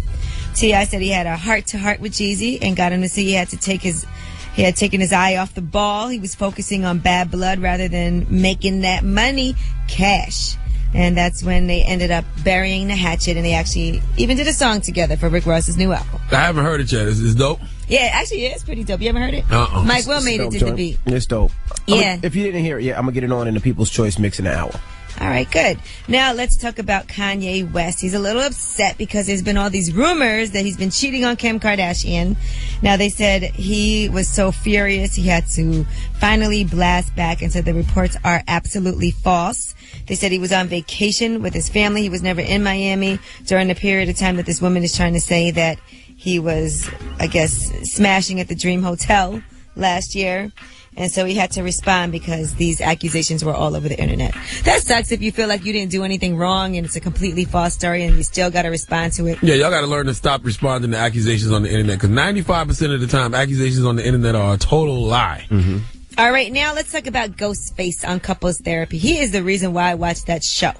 T.I. said he had a heart-to-heart with Jeezy and got him to see he had taken his eye off the ball. He was focusing on bad blood rather than making that money cash. And that's when they ended up burying the hatchet, and they actually even did a song together for Rick Ross's new album. I haven't heard it yet. Is dope? Yeah, actually, it's pretty dope. You haven't heard it? Mike Will made it to the beat. It's dope. Yeah. If you didn't hear it yet, I'm going to get it on in the People's Choice Mix in an hour. All right, good. Now let's talk about Kanye West. He's a little upset because there's been all these rumors that he's been cheating on Kim Kardashian. Now they said he was so furious he had to finally blast back and said the reports are absolutely false. They said he was on vacation with his family. He was never in Miami during the period of time that this woman is trying to say that he was, I guess, smashing at the Dream Hotel last year. And so he had to respond because these accusations were all over the internet. That sucks if you feel like you didn't do anything wrong and it's a completely false story and you still got to respond to it. Yeah, y'all got to learn to stop responding to accusations on the internet because 95% of the time, accusations on the internet are a total lie. All right, now let's talk about Ghostface on Couples Therapy. He is the reason why I watched that show.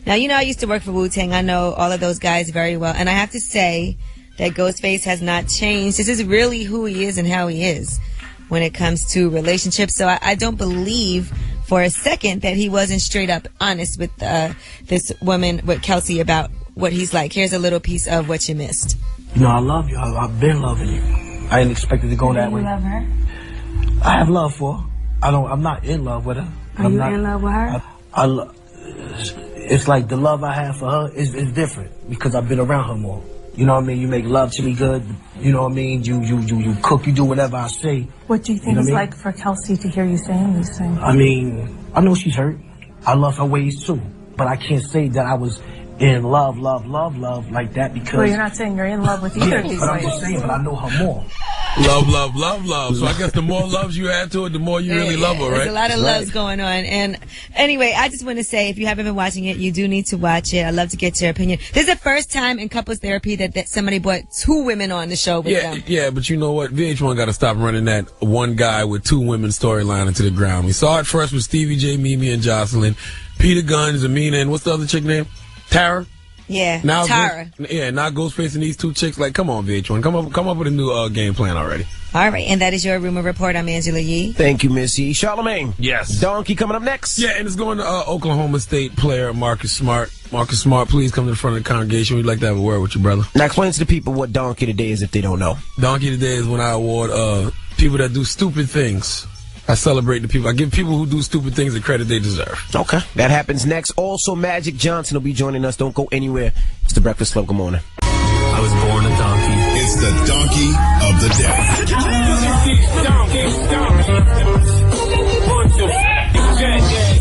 Now, you know, I used to work for Wu-Tang. I know all of those guys very well. And I have to say that Ghostface has not changed. This is really who he is and how he is when it comes to relationships. So I don't believe for a second that he wasn't straight up honest with this woman, with Kelsey, about what he's like. Here's a little piece of what you missed. You know, I love you. I've been loving you. I didn't expect it to go that way. You love her? I have love for her. I'm not in love with her. Are you in love with her? It's like the love I have for her is different because I've been around her more. You know what I mean? You make love to me good. You know what I mean? You cook, you do whatever I say. What do you think it's like for Kelsey to hear you saying these things? I mean, I know she's hurt. I love her ways too. But I can't say that I was in love like that because... Well, you're not saying you're in love with either of these but ways. I'm just saying, but I know her more. Love. So I guess the more loves you add to it, the more you really love her, right? There's a lot of loves going on. And anyway, I just want to say, if you haven't been watching it, you do need to watch it. I'd love to get your opinion. This is the first time in Couples Therapy that somebody brought two women on the show with them. Yeah, but you know what? VH1 got to stop running that one guy with two women storyline into the ground. We saw it first with Stevie J, Mimi, and Jocelyn. Peter Gunz, Amina, and what's the other chick name? Tara? Yeah, now Tara. Now Ghostface and these two chicks. Like, come on, VH1. Come up with a new game plan already. All right, and that is your Rumor Report. I'm Angela Yee. Thank you, Miss Yee. Charlamagne. Yes. Donkey coming up next. Yeah, and it's going to Oklahoma State player Marcus Smart. Marcus Smart, please come to the front of the congregation. We'd like to have a word with you, brother. Now explain to the people what Donkey Today is if they don't know. Donkey Today is when I award people that do stupid things. I celebrate the people. I give people who do stupid things the credit they deserve. Okay. That happens next. Also, Magic Johnson will be joining us. Don't go anywhere. It's the Breakfast Club. Good morning. I was born a donkey. It's the donkey of the day.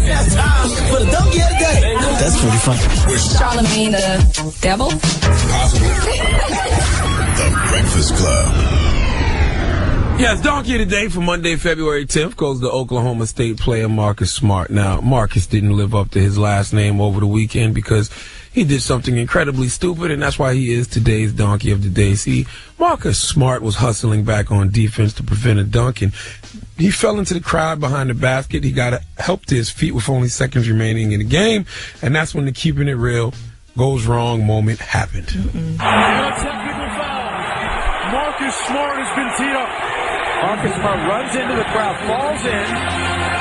That's time for the donkey of the day. That's pretty funny. Charlamagne the devil? Possibly. The Breakfast Club. Yes, Donkey of the Day for Monday, February 10th goes to Oklahoma State player Marcus Smart. Now, Marcus didn't live up to his last name over the weekend because he did something incredibly stupid, and that's why he is today's Donkey of the Day. See, Marcus Smart was hustling back on defense to prevent a dunk, and he fell into the crowd behind the basket. He got help to his feet with only seconds remaining in the game, and that's when the keeping it real goes wrong moment happened. Technical foul. Marcus Smart has been teed up. Marcus Smart runs into the crowd, falls in.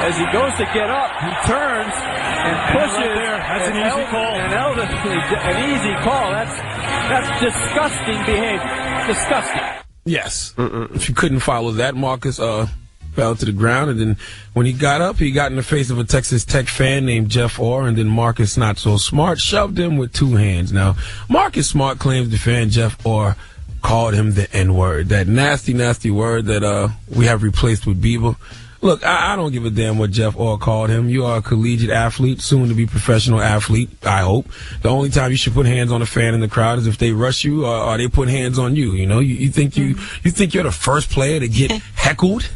As he goes to get up, he turns and pushes. Right there. That's an easy call. An easy call. That's disgusting behavior. Disgusting. Yes. If you couldn't follow that, Marcus fell to the ground, and then when he got up, he got in the face of a Texas Tech fan named Jeff Orr, and then Marcus, not so smart, shoved him with 2 hands. Now, Marcus Smart claims the fan Jeff Orr called him the N-word, that nasty, nasty word that we have replaced with Bieber. Look, I don't give a damn what Jeff Orr called him. You are a collegiate athlete, soon to be professional athlete, I hope. The only time you should put hands on a fan in the crowd is if they rush you or they put hands on you. You know, you think you're the first player to get heckled?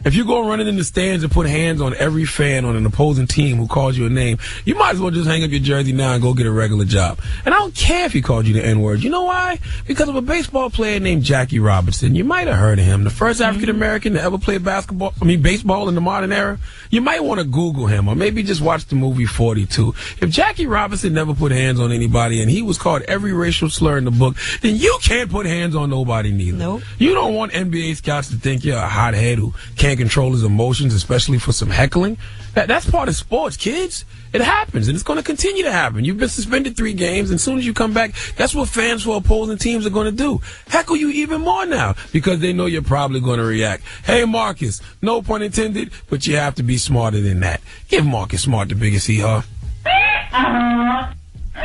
If you go running in the stands and put hands on every fan on an opposing team who calls you a name, you might as well just hang up your jersey now and go get a regular job. And I don't care if he called you the N-word. You know why? Because of a baseball player named Jackie Robinson. You might have heard of him. The first African-American to ever play baseball in the modern era. You might want to Google him or maybe just watch the movie 42. If Jackie Robinson never put hands on anybody and he was called every racial slur in the book, then you can't put hands on nobody neither. Nope. You don't want NBA scouts to think you're a hothead who can't control his emotions, especially for some heckling. That's part of sports, kids. It happens, and it's going to continue to happen. You've been suspended 3 games, and as soon as you come back, that's what fans for opposing teams are going to do. Heckle you even more now, because they know you're probably going to react. Hey, Marcus, no pun intended, but you have to be smarter than that. Give Marcus Smart the biggest hee-haw.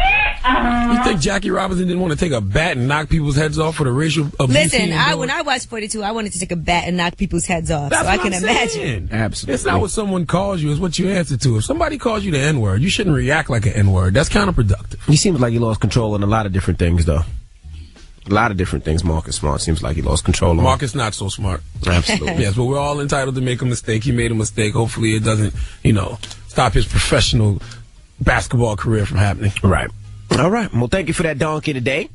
You think Jackie Robinson didn't want to take a bat and knock people's heads off for the racial abuse? Listen, when I watched 42, I wanted to take a bat and knock people's heads off. That's so I can imagine. Absolutely. It's not what someone calls you, it's what you answer to. If somebody calls you the N-word, you shouldn't react like an N-word. That's counterproductive. He seems like he lost control on a lot of different things, though. A lot of different things Marcus Smart seems like he lost control on. Marcus not so smart. Absolutely. Yes, but we're all entitled to make a mistake. He made a mistake. Hopefully it doesn't, stop his professional basketball career from happening. Right. All right. Well, thank you for that donkey today.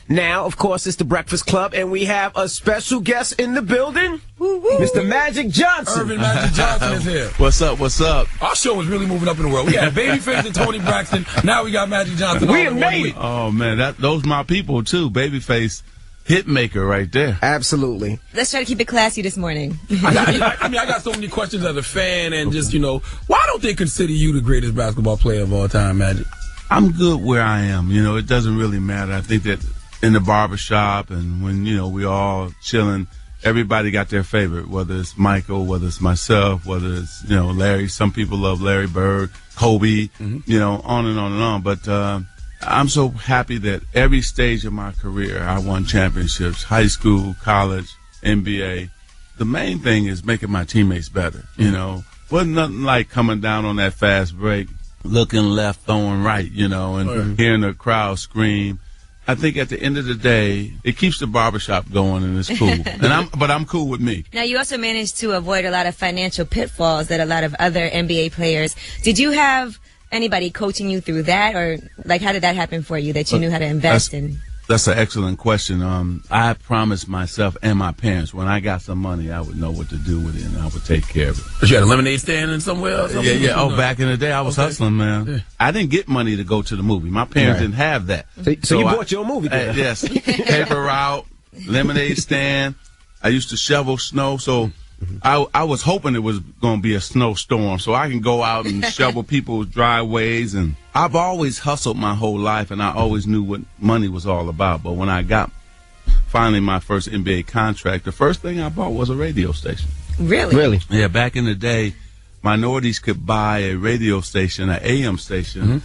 Now, of course, it's the Breakfast Club, and we have a special guest in the building. Woo-woo. Mr. Magic Johnson. Irvin Magic Johnson is here. What's up? What's up? Our show is really moving up in the world. We had Babyface and Tony Braxton. Now we got Magic Johnson. We have made it. Oh, man. Those my people, too. Babyface. Hitmaker right there. Absolutely. Let's try to keep it classy this morning. I got so many questions as a fan, and just, why don't they consider you the greatest basketball player of all time, Magic? I'm good where I am. It doesn't really matter. I think that in the barbershop and when, we all chilling, everybody got their favorite, whether it's Michael, whether it's myself, whether it's, Larry. Some people love Larry Bird, Kobe, on and on and on. But I'm so happy that every stage of my career, I won championships, high school, college, NBA. The main thing is making my teammates better, Wasn't nothing like coming down on that fast break, looking left, throwing right, and hearing the crowd scream. I think at the end of the day, it keeps the barbershop going, and it's cool. But I'm cool with me. Now, you also managed to avoid a lot of financial pitfalls that a lot of other NBA players. Did you have anybody coaching you through that, or how did that happen for you, that you knew how to invest in? That's an excellent question. I promised myself and my parents when I got some money, I would know what to do with it, and I would take care of it. But you had a lemonade stand in somewhere or something? Yeah. Oh, back in the day, I was hustling, man. Yeah. I didn't get money to go to the movie. My parents didn't have that. So you bought your movie there? Yes. Paper route, lemonade stand. I used to shovel snow, so I was hoping it was going to be a snowstorm so I can go out and shovel people's driveways. And I've always hustled my whole life, and I always knew what money was all about. But when I got finally my first NBA contract, the first thing I bought was a radio station. Really? Yeah, back in the day, minorities could buy a radio station, an AM station,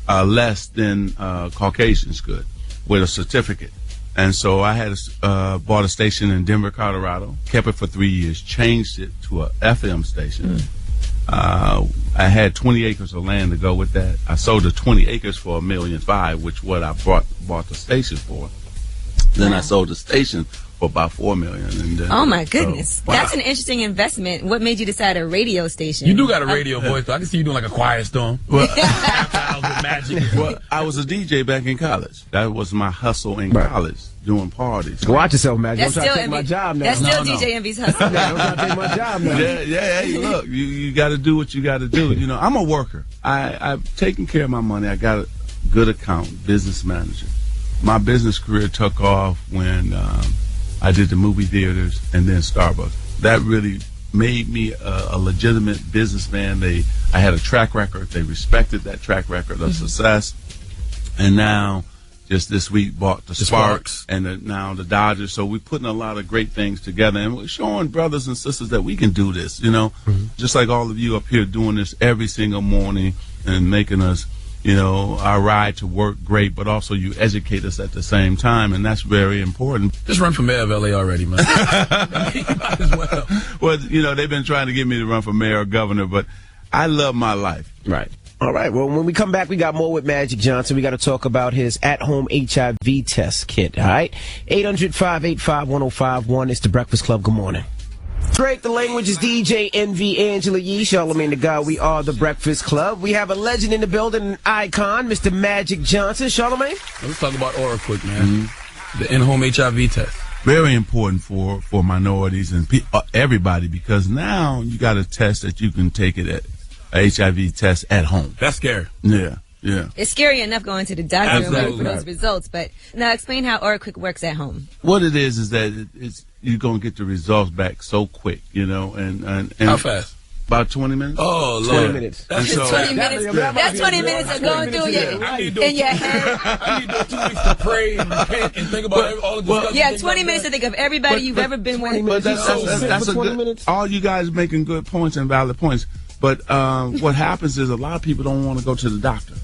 less than Caucasians could with a certificate. And so I had bought a station in Denver, Colorado, kept it for 3 years, changed it to a FM station. I had 20 acres of land to go with that. I sold the 20 acres for $1.5 million, which what I bought the station for. Then I sold the station for about $4 million. And then, oh my goodness, that's an interesting investment. What made you decide a radio station? You do got a radio voice, though. I can see you doing like a quiet storm. Well, Magic. Well, I was a DJ back in college. That was my hustle in college, doing parties. Watch yourself, Magic. That's don't try to take my job now. That's still DJ Envy's hustle. Don't try to take my job now. Yeah. Hey, look, you got to do what you got to do. I'm a worker. I've taken care of my money. I got a good accountant, business manager. My business career took off when I did the movie theaters, and then Starbucks. That really made me a legitimate businessman. I had a track record. They respected that track record of success. And now, just this week, bought the Sparks and now the Dodgers. So we're putting a lot of great things together, and we're showing brothers and sisters that we can do this, you know, just like all of you up here doing this every single morning and making us, you know, our ride to work great, but also you educate us at the same time, and that's very important. Just run for mayor of L.A. already, man. You might as well. Well, you know, they've been trying to get me to run for mayor or governor, but I love my life. Right. All right. Well, when we come back, we got more with Magic Johnson. We got to talk about his at-home HIV test kit. All right. 800-585-1051. It's the Breakfast Club. Good morning. Break the language is DJ Envy Angela Yee, Charlamagne the God. We are the Breakfast Club. We have a legend in the building, an icon, Mr. Magic Johnson. Charlamagne? Let's talk about Aura quick, man. The in-home HIV test. Very important for minorities and everybody, because now you got a test that you can take it at HIV test at home. That's scary. Yeah. It's scary enough going to the doctor and waiting for Absolutely. those results, but now explain how OraQuick works at home. What it is that you're going to get the results back so quick, you know, and How fast? About 20 minutes. Oh, Lord. 20 minutes. That's 20 minutes. That's 20 minutes of going through in your head. I need those 2 weeks to pray and repent and think about all of the stuff. Yeah, 20 minutes to think of everybody you've ever been with. But that's a good, all you guys making good points and valid points. But what happens is a lot of people don't want to go to the doctor.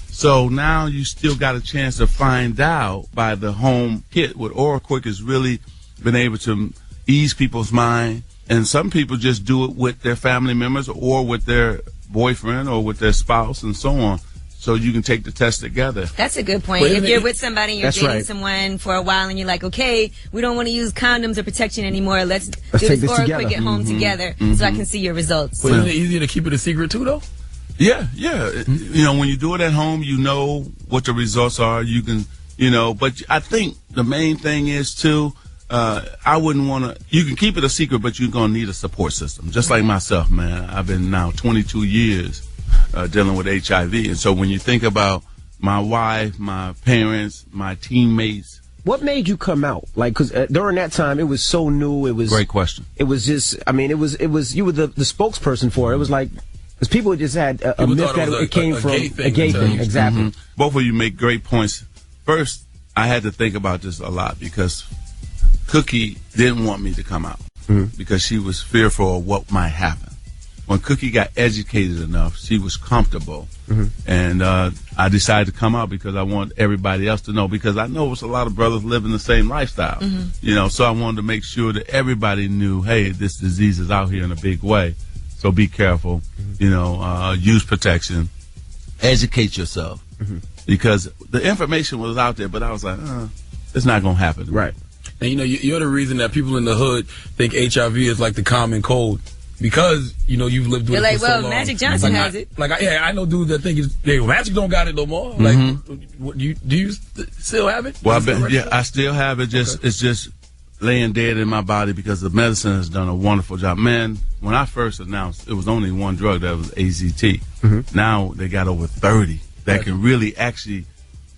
So now you still got a chance to find out by the home kit. What OraQuick has really been able to ease people's mind. And some people just do it with their family members or with their boyfriend or with their spouse and so on. So you can take the test together. That's a good point. If you're with somebody and you're dating someone for a while and you're like, okay, we don't want to use condoms or protection anymore. Let's do this OraQuick at home together so I can see your results. But isn't it easier to keep it a secret too, though? Yeah. You know, when you do it at home, you know what the results are. You can, you know, but I think the main thing is too, I wouldn't want to, you can keep it a secret, but you're going to need a support system. Just like myself, man. I've been now 22 years dealing with HIV. And so when you think about my wife, my parents, my teammates. What made you come out? Like, because during that time, it was so new. It was. Great question. It was just, I mean, it was, you were the spokesperson for it. It was like, because people just had a myth that it came from a gay thing. Exactly. Both of you make great points. First, I had to think about this a lot because Cookie didn't want me to come out because she was fearful of what might happen. When Cookie got educated enough, she was comfortable. And I decided to come out because I want everybody else to know, because I know it's a lot of brothers living the same lifestyle. You know, so I wanted to make sure that everybody knew, hey, this disease is out here in a big way. So be careful, you know, use protection, educate yourself, because the information was out there, but I was like, it's not going to happen. Right. And, you know, you're the reason that people in the hood think HIV is like the common cold. Because, you know, you've lived with it like, for so long. well, Magic Johnson has it. I know dudes that think Magic don't got it no more. Like, do you still have it? Well, I still have it. It's just laying dead in my body because the medicine has done a wonderful job. Man, when I first announced, it was only one drug, that was AZT. Now they got over 30 that can really actually,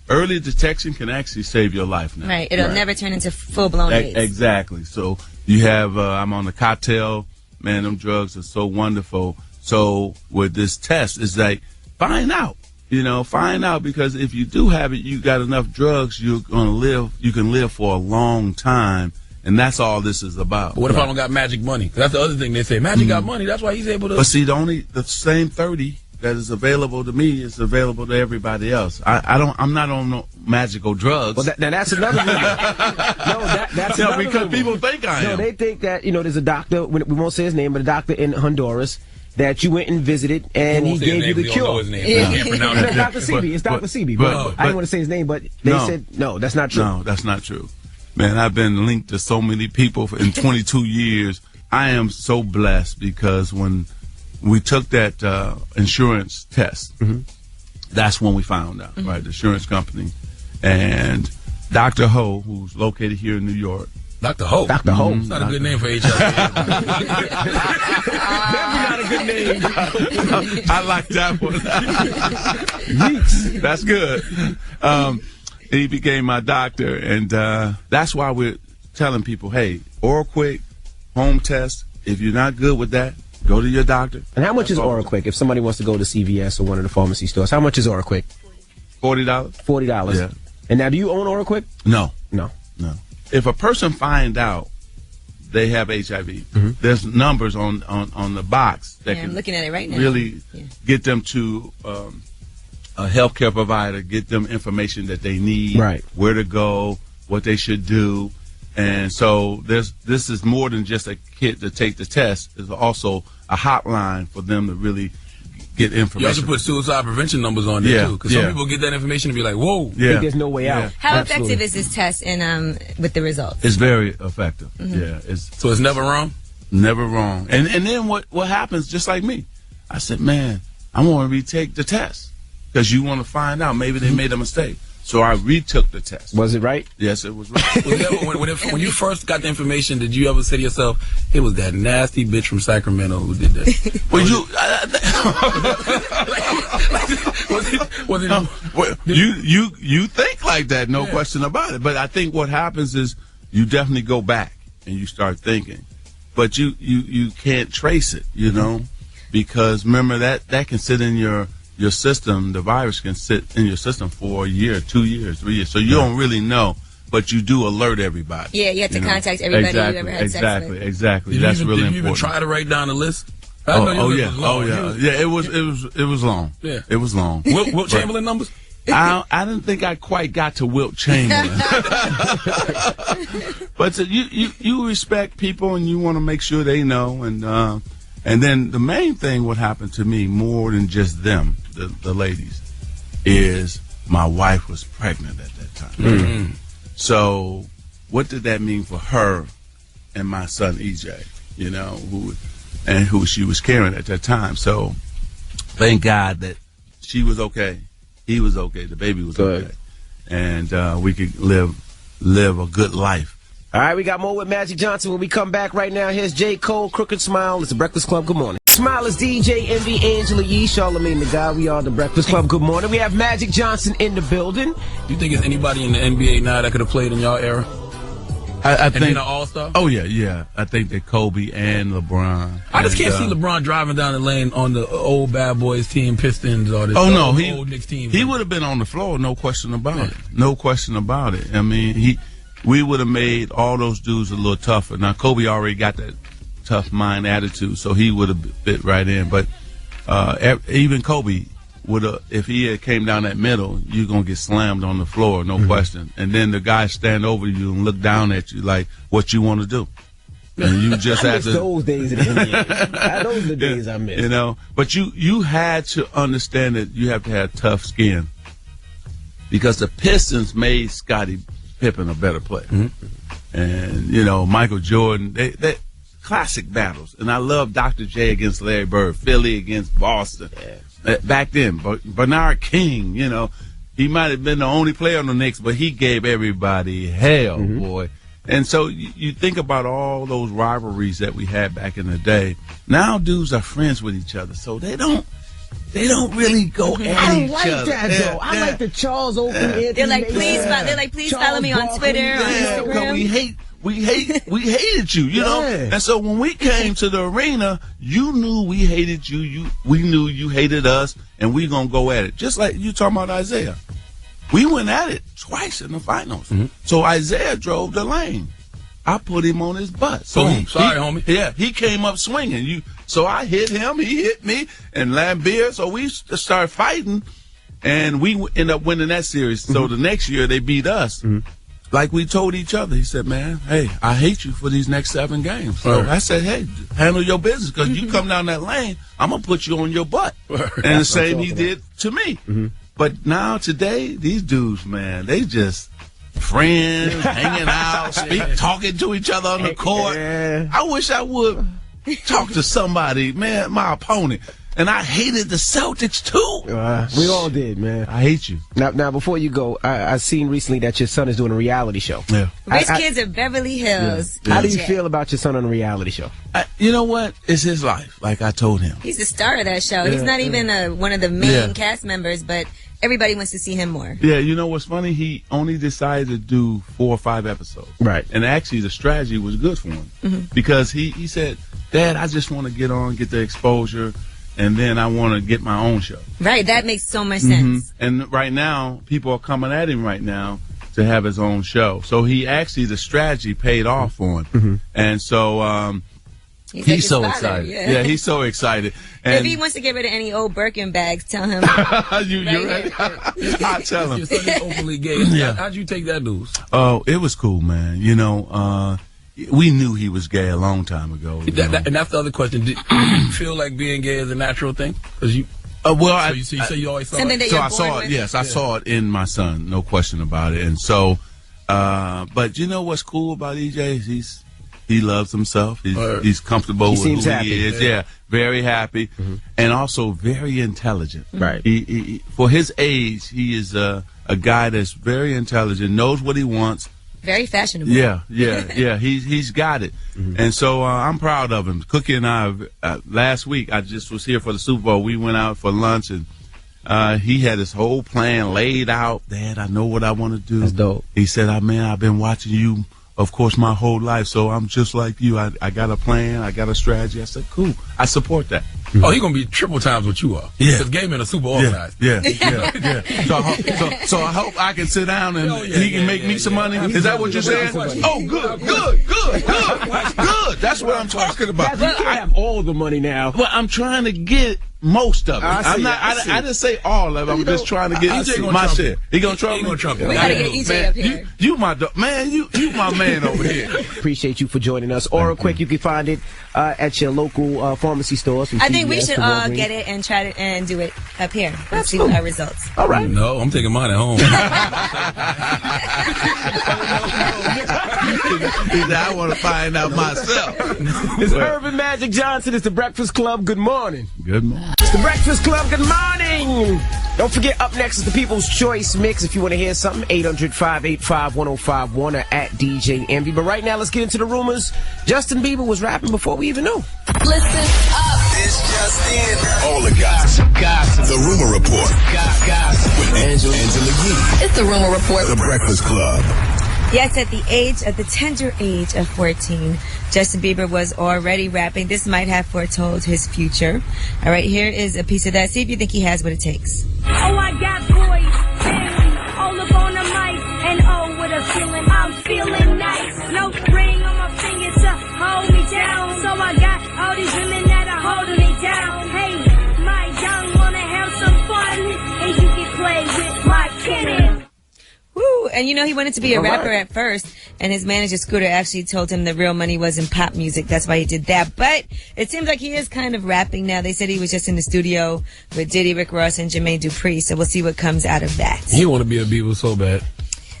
early detection can actually save your life now. Right. It'll never turn into full-blown AIDS. Exactly. So you have, I'm on the cocktail. Man, them drugs are so wonderful. So with this test, it's like, find out. You know, find out, because if you do have it, you got enough drugs, you can live for a long time. And that's all this is about. But what if I don't got Magic money? That's the other thing they say. Magic got money. That's why he's able to. But see, the same 30 that is available to me is available to everybody else. I'm not on no magical drugs. Well, that's another reason. That's another because people think I am. No, they think that, you know, there's a doctor, we won't say his name, but a doctor in Honduras that you went and visited, and he gave you the cure. Dr. Sebi. It's Dr. Sebi. But I didn't want to say his name, but they said, no, that's not true. No, that's not true. Man, I've been linked to so many people in 22 years. I am so blessed because when we took that insurance test, that's when we found out, right? The insurance company. And Dr. Ho, who's located here in New York. Dr. Ho? Dr. Ho. It's not a good name for HIV. Definitely not a good name. I like that one. That's good. He became my doctor, and that's why we're telling people, hey, Oral Quick, home test. If you're not good with that, go to your doctor. And how much is Oral Quick? If somebody wants to go to CVS or one of the pharmacy stores, how much is Oral Quick? $40. $40. Yeah. And now, do you own Oral Quick? No. No. If a person find out they have HIV, there's numbers on the box that I'm can looking at it right now. really get them to a healthcare provider, get them information that they need, right, where to go, what they should do. And so this is more than just a kit to take the test. It's also a hotline for them to really get information. You also put suicide prevention numbers on there, too. Because some people get that information and be like, whoa. I think there's no way out. How effective is this test with the results? It's very effective. Yeah. So it's never wrong? Never wrong. And then what happens, just like me, I said, man, I want to retake the test. Because you want to find out. Maybe they made a mistake. So I retook the test. Was it right? Yes, it was right. When you first got the information, did you ever say to yourself, it was that nasty bitch from Sacramento who did that? You think like that, no question about it. But I think what happens is you definitely go back and you start thinking. But you can't trace it, you know, because remember that can sit in your system. The virus can sit in your system for a year, 2 years, 3 years. So you don't really know, but you do alert everybody. Yeah, you have to contact everybody you ever had sex with. Exactly. That's really important. Did you even try to write down a list? Yeah. It was long. Yeah, it was long. Wilt Chamberlain numbers? I didn't think I quite got to Wilt Chamberlain. But you respect people and you want to make sure they know. And then the main thing what happened to me more than just them, the ladies, is my wife was pregnant at that time. Mm-hmm. So what did that mean for her and my son EJ, you know, who she was carrying at that time. So thank God that she was okay. He was okay. The baby was okay. And we could live a good life. All right, we got more with Magic Johnson when we come back right now. Here's J. Cole, Crooked Smile. It's the Breakfast Club. Good morning. Smile is DJ Envy, Angela Yee, Charlamagne the Guy. We are the Breakfast Club. Good morning. We have Magic Johnson in the building. You think there's anybody in the NBA now that could have played in y'all era? I think an all-star? Oh, yeah. I think that Kobe and LeBron. I just can't see LeBron driving down the lane on the old Bad Boys team, Pistons, or the old Knicks team. He would have been on the floor, no question about it. No question about it. I mean, we would have made all those dudes a little tougher. Now, Kobe already got that tough mind attitude, so he would have fit right in. But even Kobe would have, if he had came down that middle, you're going to get slammed on the floor, no question. And then the guy stand over you and look down at you like, what you want to do? And you just I miss those days in the NBA. Those are the days I miss. You know, but you had to understand that you have to have tough skin because the Pistons made Scottie Pippen a better player. Mm-hmm. And, you know, Michael Jordan, they classic battles. And I love Dr. J against Larry Bird, Philly against Boston. Back then, Bernard King, you know, he might have been the only player on the Knicks, but he gave everybody hell, boy. And so you think about all those rivalries that we had back in the day. Now dudes are friends with each other, so they don't really go at each other. I like that though. I like the Charles Oakley. They're like, please follow me on Twitter, on Instagram. We hated you, you know? And so when we came to the arena, you knew we hated you. We knew you hated us, and we gonna go at it. Just like you talking about Isaiah. We went at it twice in the finals. Mm-hmm. So Isaiah drove the lane. I put him on his butt. So sorry, homie. Yeah, he came up swinging. So I hit him, he hit me, and Lambeer. So we started fighting, and we ended up winning that series. So the next year they beat us. Mm-hmm. Like we told each other, he said, man, hey, I hate you for these next 7 games. So I said, hey, handle your business because you come down that lane, I'm going to put you on your butt. And the same he did to me. Mm-hmm. But now today, these dudes, man, they just friends, hanging out, talking to each other on the court. I wish I would talk to somebody, man, my opponent. and I hated the Celtics too. We all did, man. I hate you. Now, before you go, I seen recently that your son is doing a reality show. Yeah. Rich Kids of Beverly Hills. How do you feel about your son on a reality show? You know what? It's his life, like I told him. He's the star of that show. He's not even one of the main cast members, but everybody wants to see him more. Yeah, you know what's funny? He only decided to do 4 or 5 episodes. Right. And actually, the strategy was good for him because he said, Dad, I just want to get the exposure, and then I want to get my own show. Right, that makes so much sense. And right now, people are coming at him right now to have his own show. So the strategy paid off for him. And so he's so excited. Yeah, he's so excited. And if he wants to get rid of any old Birkin bags, tell him. You're ready? I'll tell him. Your son is openly gay. Yeah. How'd you take that news? Oh, it was cool, man. You know, we knew he was gay a long time ago. And that's the other question. Did you feel like being gay is a natural thing? Because you. You say you always saw it. So I saw it. Yes, I saw it in my son. No question about it. And so, but you know what's cool about EJ? He loves himself. He's comfortable with who he is. Yeah, very happy, and also very intelligent. Right. He for his age, he is a guy that's very intelligent, knows what he wants. Very fashionable. Yeah. He's got it, and so I'm proud of him. Cookie and I, last week, I just was here for the Super Bowl. We went out for lunch, and he had his whole plan laid out. Dad, I know what I want to do. That's dope. He said, man, I've been watching you, of course, my whole life, so I'm just like you. I got a plan. I got a strategy. I said, cool. I support that. Oh, he's going to be triple times what you are. Yeah. Because Gay Men are super organized. Yeah. So I hope I can sit down and he can make me some money. Is that what you're saying? Oh, good. That's what I'm talking about. I have all the money now. Well, I'm trying to get most of it. I didn't say all of it. I'm just trying to get my share. He gonna trump me? We gotta get EJ up here. You my man. You my man over here. Appreciate you for joining us. Oral Quick, you can find it at your local pharmacy stores. I think we should all get it and try to and do it up here. Let's see our results. All right. No, I'm taking mine at home. I want to find out myself. It's Irvin Magic Johnson. It's the Breakfast Club. Good morning. Good morning. It's the Breakfast Club. Good morning. Don't forget, up next is the People's Choice Mix. If you want to hear something, 800-585-1051 or at DJ Envy. But right now, let's get into the rumors. Justin Bieber was rapping before we even knew. Listen up. This just in. All the gossip. The Rumor Report. Gossip. With Angela Yee. It's the Rumor Report. The Breakfast Club. Yes, at the tender age of 14, Justin Bieber was already rapping. This might have foretold his future. All right, here is a piece of that. See if you think he has what it takes. Oh, I got boys, family, all up on the mic, and oh, what a feeling, I'm feeling nice. No ring on my finger to hold me down, so I got all these women that are holding me down. Hey, my young wanna have some fun, and you can play with my cannon. Woo! And you know, he wanted to be a rapper at first, and his manager Scooter actually told him the real money was in pop music. That's why he did that. But it seems like he is kind of rapping now. They said he was just in the studio with Diddy, Rick Ross, and Jermaine Dupri. So we'll see what comes out of that. He want to be a Bieber so bad.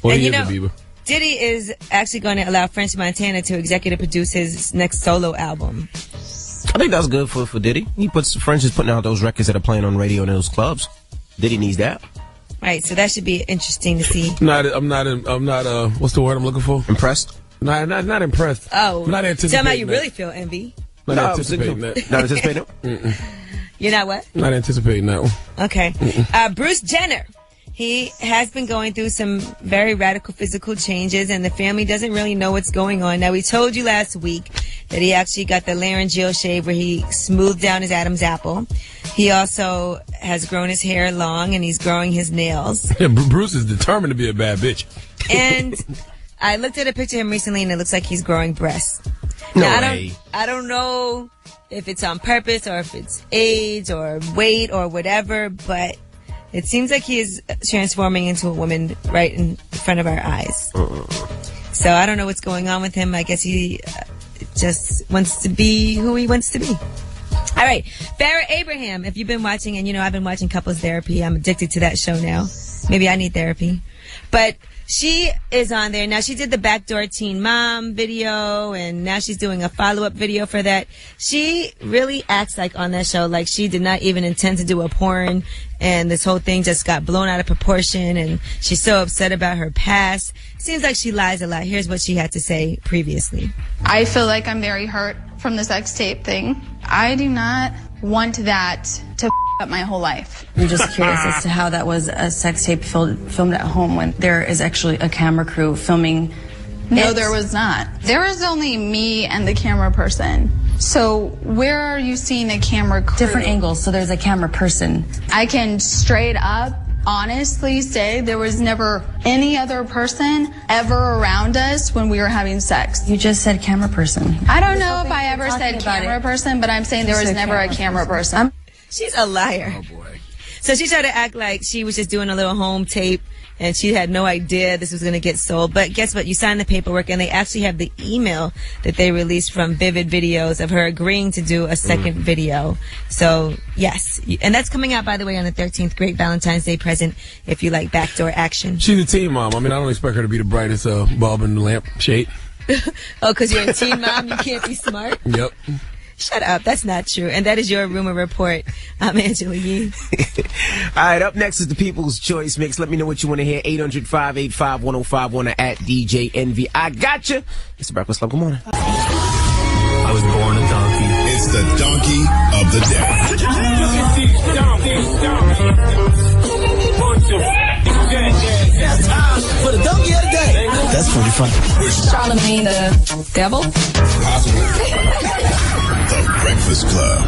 Well, and he you know, is a Bieber. Diddy is actually going to allow French Montana to executive produce his next solo album. I think that's good for Diddy. French is putting out those records that are playing on radio in those clubs. Diddy needs that. Right, so that should be interesting to see. I'm not. What's the word I'm looking for? Impressed? Not impressed. Oh, I'm not anticipating. Tell me how you that. really feel, Envy. Not anticipating that. Not anticipating it? You're not what? Not anticipating that one. Okay. Bruce Jenner. He has been going through some very radical physical changes, and the family doesn't really know what's going on. Now, we told you last week that he actually got the laryngeal shave where he smoothed down his Adam's apple. He also has grown his hair long, and he's growing his nails. Yeah, Bruce is determined to be a bad bitch. And I looked at a picture of him recently, and it looks like he's growing breasts. No now, way. I don't know if it's on purpose or if it's age or weight or whatever, but it seems like he is transforming into a woman right in front of our eyes. So I don't know what's going on with him. I guess he just wants to be who he wants to be. All right. Farrah Abraham, if you've been watching, and you know I've been watching Couples Therapy. I'm addicted to that show now. Maybe I need therapy. But She is on there. Now, she did the Backdoor Teen Mom video, and now she's doing a follow-up video for that. She really acts like on that show like she did not even intend to do a porn, and this whole thing just got blown out of proportion, and she's so upset about her past. Seems like she lies a lot. Here's what she had to say previously. I feel like I'm very hurt from the sex tape thing. I do not want that to up my whole life. I'm just curious as to how that was a sex tape filmed at home when there is actually a camera crew filming. No, there was not. There was only me and the camera person. So where are you seeing a camera crew? Different angles, so there's a camera person. I can straight up honestly say there was never any other person ever around us when we were having sex. You just said camera person. I don't know if I ever said camera person, but I'm saying there was never a camera person. She's a liar. Oh, boy. So she tried to act like she was just doing a little home tape, and she had no idea this was going to get sold. But guess what? You signed the paperwork, and they actually have the email that they released from Vivid Videos of her agreeing to do a second video. So, yes. And that's coming out, by the way, on the 13th. Great Valentine's Day present if you like backdoor action. She's a teen mom. I mean, I don't expect her to be the brightest bulb in the lamp shade. Oh, because you're a teen mom, you can't be smart? Yep. Shut up. That's not true. And that is your rumor report. I'm Angela Yee. All right, up next is the People's Choice Mix. Let me know what you want to hear. 800-585-1051 or at DJ Envy. I got you. It's the Breakfast Club. Good morning. I was born a donkey. It's the donkey of the It's time for the donkey of the day. That's pretty funny. Charlamagne the devil? The Breakfast Club.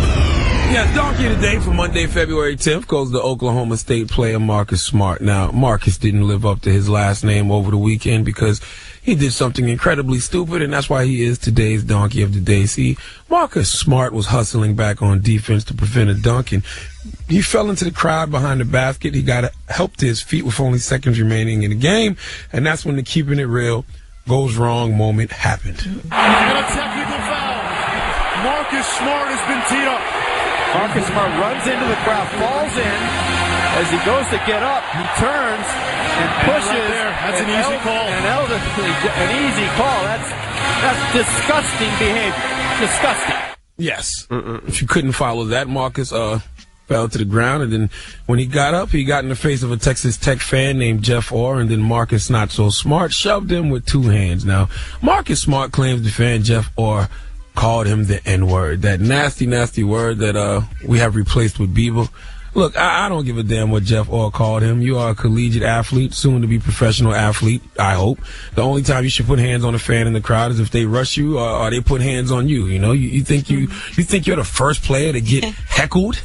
Yeah, donkey of the day for Monday, February 10th goes to Oklahoma State player Marcus Smart. Now, Marcus didn't live up to his last name over the weekend because he did something incredibly stupid, and that's why he is today's donkey of the day. See, Marcus Smart was hustling back on defense to prevent a dunk, and he fell into the crowd behind the basket. He got help to his feet with only seconds remaining in the game, and that's when the keeping it real goes wrong moment happened. And a technical foul. Marcus Smart has been teed up. Marcus Smart runs into the crowd, falls in. As he goes to get up, he turns and pushes. Right there. That's an easy call. An easy call. That's disgusting behavior. Disgusting. Yes. If you couldn't follow that, Marcus fell to the ground, and then when he got up, he got in the face of a Texas Tech fan named Jeff Orr, and then Marcus, not so smart, shoved him with two hands. Now, Marcus Smart claims the fan Jeff Orr called him the N-word, that nasty, nasty word that we have replaced with Bieber. Look, I don't give a damn what Jeff Orr called him. You are a collegiate athlete, soon to be professional athlete, I hope. The only time you should put hands on a fan in the crowd is if they rush you or they put hands on you. You know, you think you're the first player to get heckled?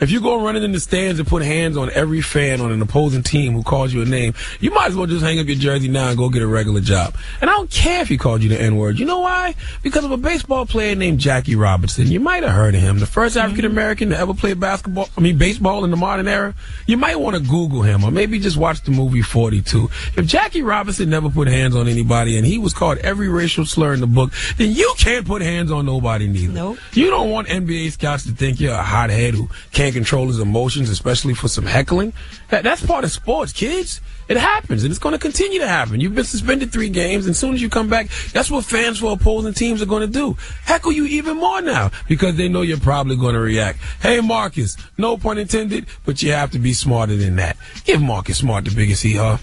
If you go running in the stands and put hands on every fan on an opposing team who calls you a name, you might as well just hang up your jersey now and go get a regular job. And I don't care if he called you the N-word. You know why? Because of a baseball player named Jackie Robinson. You might have heard of him. The first African-American to ever play baseball in the modern era. You might want to Google him or maybe just watch the movie 42. If Jackie Robinson never put hands on anybody and he was called every racial slur in the book, then you can't put hands on nobody neither. Nope. You don't want NBA scouts to think you're a hothead who can't control his emotions, especially for some heckling. That's part of sports, kids. It happens, and it's going to continue to happen. You've been suspended 3 games, and as soon as you come back, that's what fans for opposing teams are going to do. Heckle you even more now, because they know you're probably going to react. Hey, Marcus, no pun intended, but you have to be smarter than that. Give Marcus Smart the biggest hee-haw.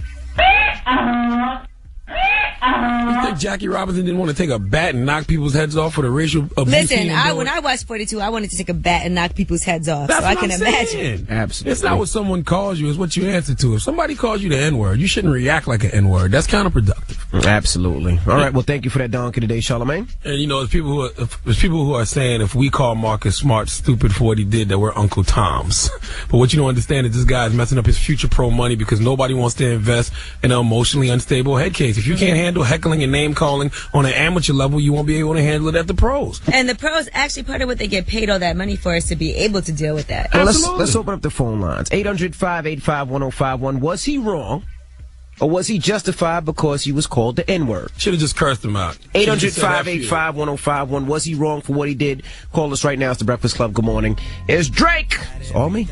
You think Jackie Robinson didn't want to take a bat and knock people's heads off for the racial abuse? Listen, when I watched 42, I wanted to take a bat and knock people's heads off. That's so I what can I'm imagine. saying. Absolutely. It's not what someone calls you, it's what you answer to. If somebody calls you the N-word, you shouldn't react like an N-word. That's counterproductive. Absolutely. All right, well, thank you for that donkey today, Charlamagne. And, you know, there's people who are saying if we call Marcus Smart stupid for what he did, that we're Uncle Toms. But what you don't understand is this guy is messing up his future pro money because nobody wants to invest in an emotionally unstable head case. If you can't handle heckling and name calling on an amateur level, you won't be able to handle it at the pros. And the pros, actually, part of what they get paid all that money for is to be able to deal with that. Well, let's open up the phone lines. 800-585-1051. Was he wrong? Or was he justified because he was called the N-word? Should have just cursed him out. 800-585-1051. Was he wrong for what he did? Call us right now. It's the Breakfast Club. Good morning. It's Drake. It's all me.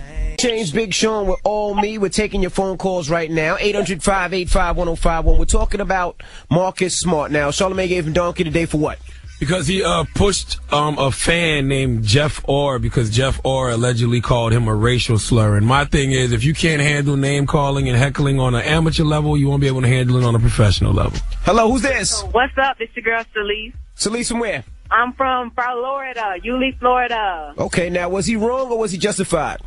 Chainz, Big Sean with All Me. We're taking your phone calls right now. 800-585-1051. We're talking about Marcus Smart. Now, Charlamagne gave him donkey today for what? Because he pushed a fan named Jeff Orr because Jeff Orr allegedly called him a racial slur. And my thing is, if you can't handle name calling and heckling on an amateur level, you won't be able to handle it on a professional level. Hello, who's this? What's up? It's your girl, Celise. Celise from where? I'm from Florida, Yulee, Florida. Okay, now, was he wrong or was he justified?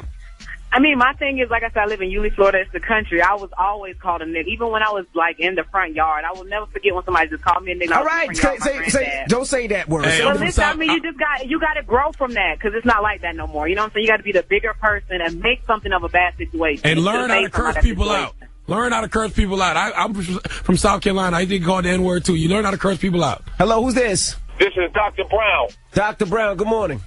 I mean, my thing is, like I said, I live in Yulee, Florida. It's the country. I was always called a nigga. Even when I was, like, in the front yard. I will never forget when somebody just called me a nigga. All right, don't say that word. Well, listen, I mean, you got to grow from that because it's not like that no more. You know what I'm saying? You got to be the bigger person and make something of a bad situation. And learn how to curse people out. Learn how to curse people out. I'm from South Carolina. I did call the N-word, too. You learn how to curse people out. Hello, who's this? This is Dr. Brown. Dr. Brown, good morning.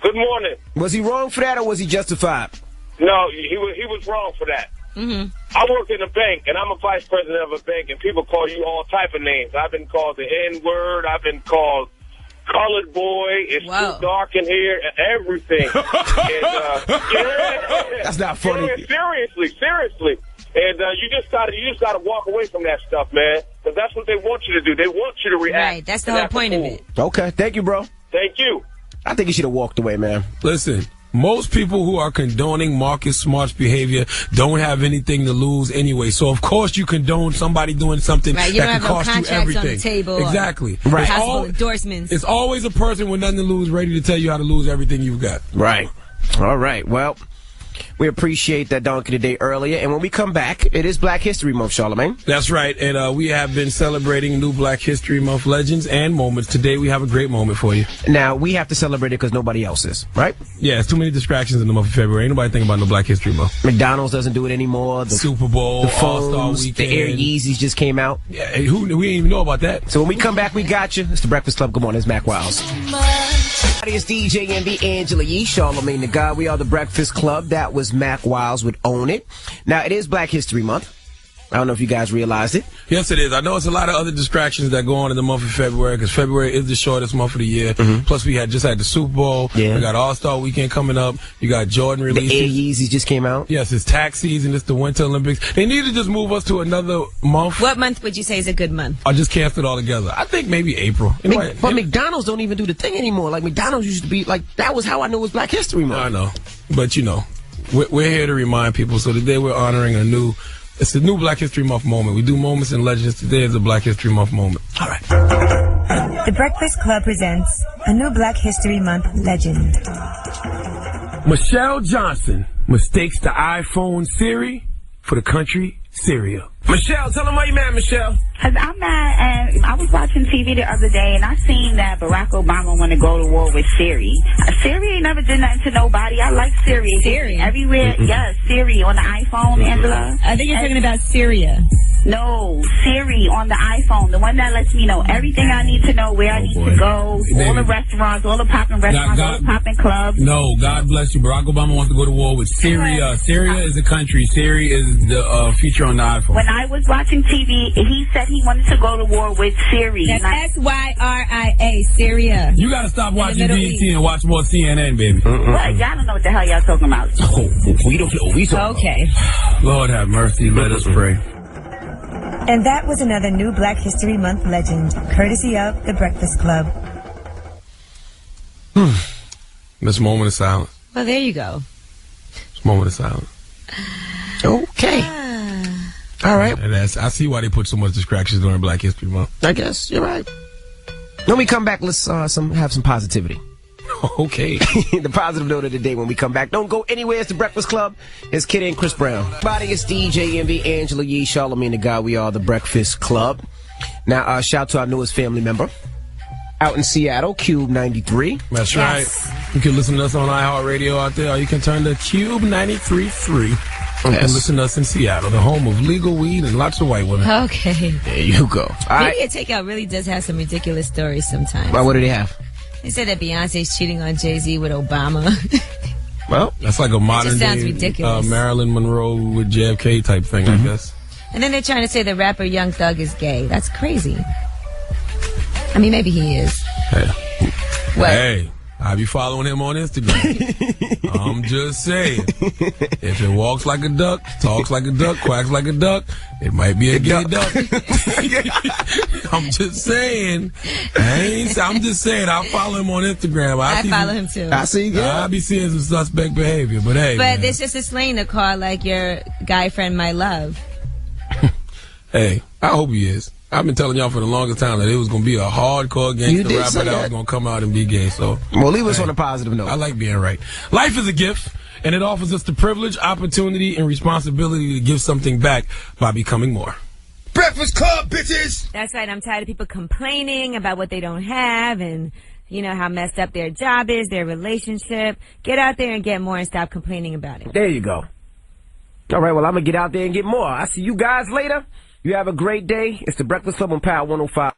Good morning. Was he wrong for that or was he justified? No, he was wrong for that. Mm-hmm. I work in a bank, and I'm a vice president of a bank, and people call you all type of names. I've been called the N-word. I've been called colored boy. It's too dark in here, and everything. That's not funny. Seriously. And you just gotta walk away from that stuff, man, because that's what they want you to do. They want you to react. Right, that's the whole point of it. Okay, thank you, bro. Thank you. I think you should have walked away, man. Listen, most people who are condoning Marcus Smart's behavior don't have anything to lose anyway. So, of course, you condone somebody doing something that can cost you everything. On the table exactly. Right. Possible endorsements. It's always a person with nothing to lose ready to tell you how to lose everything you've got. Right. All right. Well, we appreciate that donkey today earlier. And when we come back, it is Black History Month, Charlamagne. That's right. And we have been celebrating new Black History Month legends and moments. Today, we have a great moment for you. Now, we have to celebrate it because nobody else is, right? Yeah, it's too many distractions in the month of February. Ain't nobody thinking about no Black History Month. McDonald's doesn't do it anymore. The Super Bowl, the phones, All-Star Weekend. The Air Yeezys just came out. Yeah, we didn't even know about that. So when we come back, we got you. It's the Breakfast Club. Good morning. It's Mac Wiles. It's DJ MB, Angela Yee, Charlamagne the God. We are the Breakfast Club. That was Mac Wiles with Own It. Now, it is Black History Month. I don't know if you guys realized it. Yes, it is. I know it's a lot of other distractions that go on in the month of February because February is the shortest month of the year. Mm-hmm. Plus, we just had the Super Bowl. Yeah. We got All-Star Weekend coming up. You got Jordan releases. The Air Yeezys just came out. Yes, it's tax season. It's the Winter Olympics. They need to just move us to another month. What month would you say is a good month? Or just cancel it all together. I think maybe April. But McDonald's don't even do the thing anymore. Like, McDonald's used to be, like, that was how I knew it was Black History Month. I know. But, you know, we're here to remind people. So today we're honoring it's a new Black History Month moment. We do moments and legends. Today is a Black History Month moment. All right. The Breakfast Club presents a new Black History Month legend. Michelle Johnson mistakes the iPhone Siri for the country Syria. Michelle, tell them why you mad, Michelle. Cause I'm mad, and I was watching TV the other day, and I seen that Barack Obama want to go to war with Siri. Siri ain't never did nothing to nobody. I like Siri. Siri? Everywhere, yes, Siri on the iPhone, Angela. I think you're talking about Syria. No, Siri on the iPhone, the one that lets me know everything I need to know, where I need to go, all the restaurants, all the popping restaurants, all the popping clubs. No, God bless you. Barack Obama wants to go to war with Syria. Syria is a country. Siri is the feature on the iPhone. When I was watching TV, he said he wanted to go to war with Siri. That's SYRIA, Syria. You gotta stop watching BET and watch more CNN, baby. Well, y'all don't know what the hell y'all talking about. Oh, we don't know. We talking okay. About. Lord have mercy. Let us pray. And that was another new Black History Month legend, courtesy of The Breakfast Club. This moment of silence. Well, there you go. This moment of silence. Okay. All right. And I see why they put so much distractions during Black History Month. I guess you're right. When we come back, let's have some positivity. Okay. The positive note of the day when we come back. Don't go anywhere. It's the Breakfast Club. It's Kid and Chris Brown. Everybody, it's DJ MB, Angela Yee, Charlamagne the God. We are the Breakfast Club. Now, shout out to our newest family member out in Seattle, Cube 93. That's yes. Right. You can listen to us on iHeartRadio out there, or you can turn to Cube 93.3 and listen to us in Seattle, the home of legal weed and lots of white women. Okay. There you go. Media Takeout really does have some ridiculous stories sometimes. Well, what do they have? They said that Beyonce's cheating on Jay-Z with Obama. Well, that's like a modern sounds day ridiculous. Marilyn Monroe with JFK type thing, I guess. And then they're trying to say the rapper Young Thug is gay. That's crazy. I mean, maybe he is. Hey. What? Hey. I be following him on Instagram. I'm just saying. If it walks like a duck, talks like a duck, quacks like a duck, it might be a gay duck. I'm just saying. I'm just saying. I follow him on Instagram. I follow him too. I see. Yeah. I be seeing some suspect behavior, but hey. But there's just a slang to call like your guy friend my love. Hey, I hope he is. I've been telling y'all for the longest time that it was going to be a hardcore gangster rapper that was going to come out and be gay. So, well, leave us on a positive note. I like being right. Life is a gift, and it offers us the privilege, opportunity, and responsibility to give something back by becoming more. Breakfast Club, bitches! That's right. I'm tired of people complaining about what they don't have and, you know, how messed up their job is, their relationship. Get out there and get more and stop complaining about it. There you go. All right, well, I'm going to get out there and get more. I'll see you guys later. You have a great day. It's the Breakfast Club on Power 105.